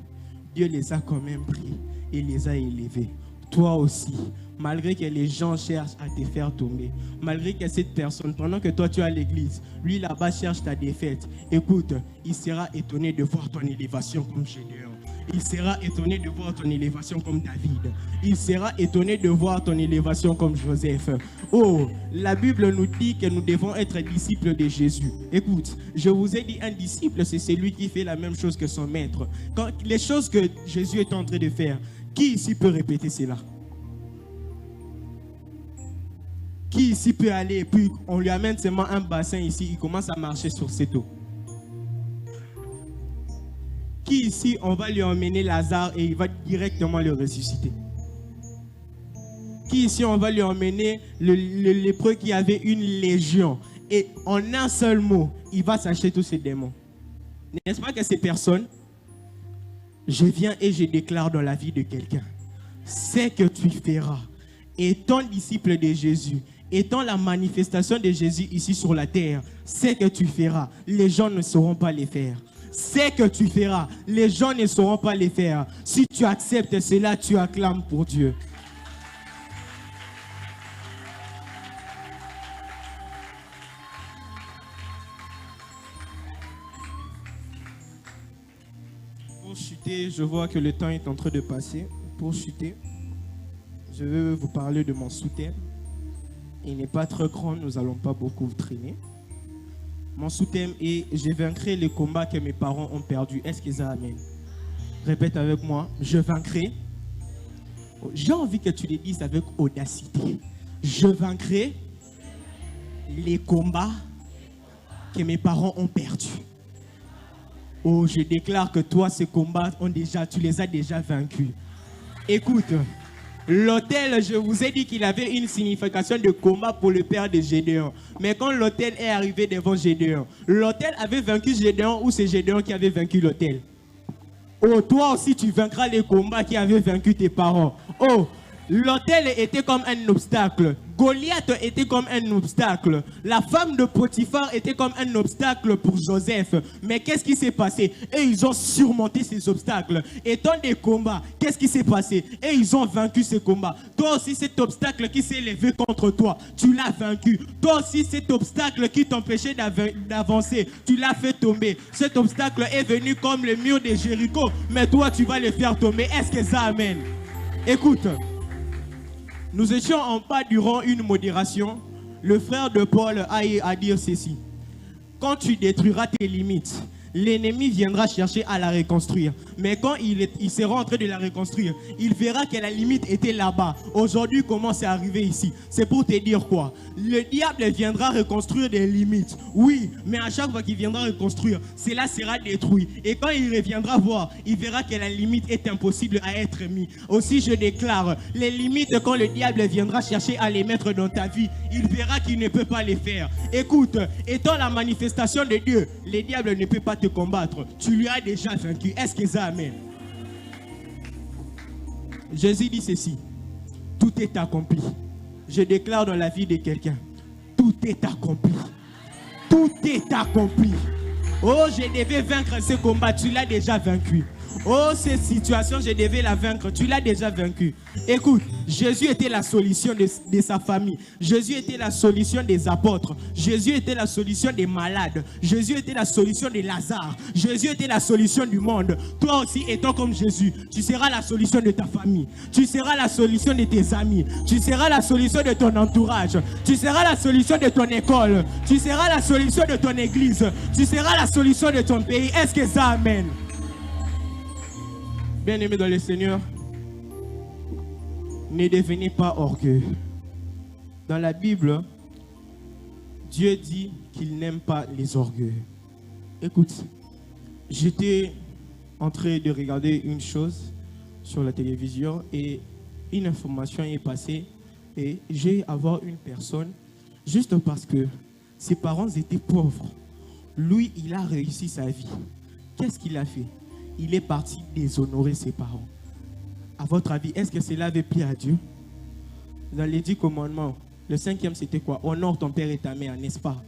Dieu les a quand même pris et les a élevés. Toi aussi, malgré que les gens cherchent à te faire tomber, malgré que cette personne, pendant que toi tu es à l'église, lui là-bas cherche ta défaite, écoute, il sera étonné de voir ton élévation comme Gédéon. Il sera étonné de voir ton élévation comme David. Il sera étonné de voir ton élévation comme Joseph. Oh, la Bible nous dit que nous devons être disciples de Jésus. Écoute, je vous ai dit, un disciple, c'est celui qui fait la même chose que son maître. Quand les choses que Jésus est en train de faire, qui ici peut répéter cela? Qui ici peut aller et puis on lui amène seulement un bassin ici, il commence à marcher sur cette eau? Qui ici, on va lui emmener Lazare et il va directement le ressusciter? Qui ici, on va lui emmener le lépreux qui avait une légion et en un seul mot, il va s'acheter tous ces démons? N'est-ce pas que ces personnes, je viens et je déclare dans la vie de quelqu'un, c'est que tu feras, étant disciple de Jésus, étant la manifestation de Jésus ici sur la terre, c'est que tu feras, les gens ne sauront pas les faire. C'est que tu feras, les gens ne sauront pas les faire. Si tu acceptes cela, tu acclames pour Dieu. Pour chuter, je vois que le temps est en train de passer. Pour chuter, je veux vous parler de mon sous-thème. Il n'est pas très grand, nous n'allons pas beaucoup traîner. Mon sous-thème est « Je vaincrai les combats que mes parents ont perdus ». Est-ce que ça amène? Répète avec moi. Je vaincrai. J'ai envie que tu le dises avec audacité. Je vaincrai les combats que mes parents ont perdus. Oh, je déclare que toi, ces combats, tu les as déjà vaincus. Écoute, L'autel, je vous ai dit qu'il avait une signification de combat pour le père de Gédéon. Mais quand l'autel est arrivé devant Gédéon, l'autel avait vaincu Gédéon ou c'est Gédéon qui avait vaincu l'autel? Oh, toi aussi tu vaincras les combats qui avaient vaincu tes parents. Oh, l'autel était comme un obstacle. Goliath était comme un obstacle. La femme de Potiphar était comme un obstacle pour Joseph. Mais qu'est-ce qui s'est passé? Et ils ont surmonté ces obstacles. Et dans des combats, qu'est-ce qui s'est passé? Et ils ont vaincu ces combats. Toi aussi, cet obstacle qui s'est levé contre toi, tu l'as vaincu. Toi aussi, cet obstacle qui t'empêchait d'avancer, tu l'as fait tomber. Cet obstacle est venu comme le mur de Jéricho, mais toi, tu vas le faire tomber. Est-ce que ça amène? Écoute. Nous étions en bas durant une modération. Le frère de Paul a eu à dire ceci. Quand tu détruiras tes limites, l'ennemi viendra chercher à la reconstruire. Mais quand il sera en train de la reconstruire, il verra que la limite était là-bas. Aujourd'hui, comment c'est arrivé ici? C'est pour te dire quoi? Le diable viendra reconstruire des limites. Oui, mais à chaque fois qu'il viendra reconstruire, cela sera détruit. Et quand il reviendra voir, il verra que la limite est impossible à être mise. Aussi, je déclare, les limites, quand le diable viendra chercher à les mettre dans ta vie, il verra qu'il ne peut pas les faire. Écoute, étant la manifestation de Dieu, le diable ne peut pas te combattre. Tu lui as déjà vaincu. Est-ce que ça amène? Jésus dit ceci. Tout est accompli. Je déclare dans la vie de quelqu'un. Tout est accompli. Tout est accompli. Oh, je devais vaincre ce combat. Tu l'as déjà vaincu. Oh, cette situation, je devais la vaincre. Tu l'as déjà vaincu. Écoute, Jésus était la solution de sa famille. Jésus était la solution des apôtres. Jésus était la solution des malades. Jésus était la solution de Lazare. Jésus était la solution du monde. Toi aussi, étant comme Jésus, tu seras la solution de ta famille. Tu seras la solution de tes amis. Tu seras la solution de ton entourage. Tu seras la solution de ton école. Tu seras la solution de ton église. Tu seras la solution de ton pays. Est-ce que ça amène? Bien-aimés dans le Seigneur, ne devenez pas orgueilleux. Dans la Bible, Dieu dit qu'il n'aime pas les orgueilleux. Écoute, j'étais en train de regarder une chose sur la télévision et une information est passée et j'ai à voir une personne juste parce que ses parents étaient pauvres. Lui, il a réussi sa vie. Qu'est-ce qu'il a fait? Il est parti déshonorer ses parents. À votre avis, est-ce que cela avait plu à Dieu? Dans les 10 commandements, le 5e c'était quoi? Honore ton père et ta mère, n'est-ce pas?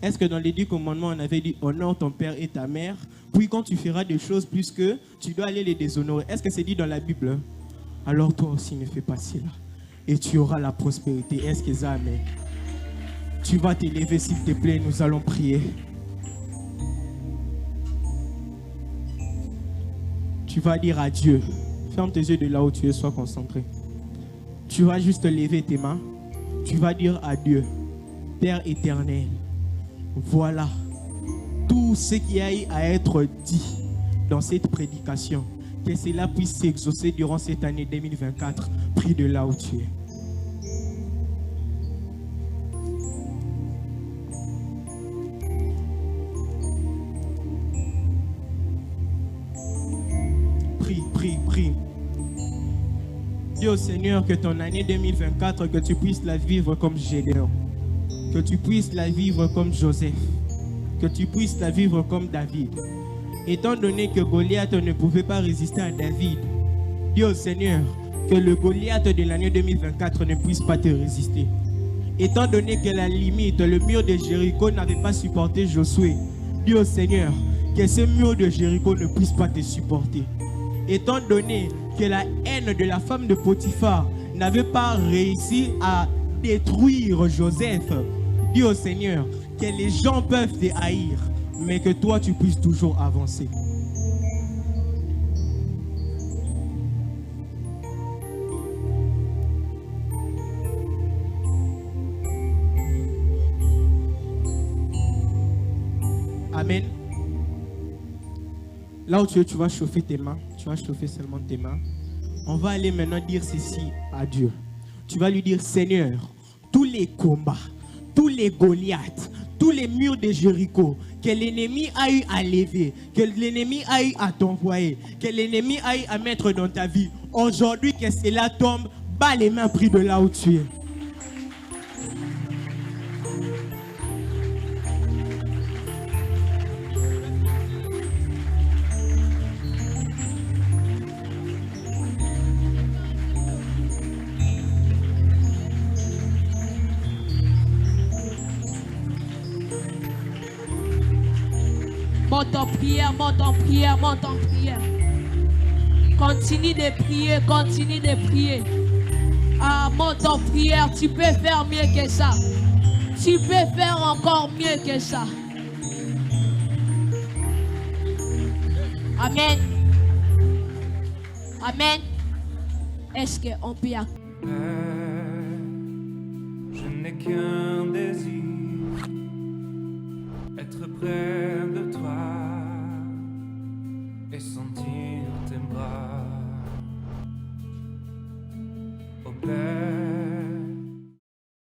Est-ce que dans les 10 commandements, on avait dit honore ton père et ta mère, puis quand tu feras des choses plus que, tu dois aller les déshonorer? Est-ce que c'est dit dans la Bible? Alors toi aussi ne fais pas cela. Et tu auras la prospérité. Est-ce que ça amène? Tu vas t'élever s'il te plaît, nous allons prier. Tu vas dire à Dieu, ferme tes yeux de là où tu es, sois concentré. Tu vas juste lever tes mains. Tu vas dire à Dieu, Père éternel, voilà tout ce qui a eu à être dit dans cette prédication. Que cela puisse s'exaucer durant cette année 2024. Prie de là où tu es. Prie. Dis au Seigneur que ton année 2024, que tu puisses la vivre comme Gédéon, que tu puisses la vivre comme Joseph, que tu puisses la vivre comme David. Étant donné que Goliath ne pouvait pas résister à David, dis au Seigneur que le Goliath de l'année 2024 ne puisse pas te résister. Étant donné que la limite, le mur de Jéricho n'avait pas supporté Josué, dis au Seigneur que ce mur de Jéricho ne puisse pas te supporter. Étant donné que la haine de la femme de Potiphar n'avait pas réussi à détruire Joseph, dis au Seigneur que les gens peuvent te haïr, mais que toi tu puisses toujours avancer. Amen. Là où tu es, tu vas chauffer tes mains. Tu vas chauffer seulement tes mains. On va aller maintenant dire ceci à Dieu. Tu vas lui dire, Seigneur, tous les combats, tous les Goliaths, tous les murs de Jéricho que l'ennemi a eu à lever, que l'ennemi a eu à t'envoyer, que l'ennemi a eu à mettre dans ta vie, aujourd'hui que cela tombe Bats les mains, prie de là où tu es. Monte en prière, monte en prière, monte en prière. Continue de prier, continue de prier. Ah, monte en prière, tu peux faire mieux que ça. Tu peux faire encore mieux que ça. Amen. Amen. Est-ce qu'on peut accueillir? Je n'ai qu'un désir, être près de toi et sentir tes bras. Oh Père,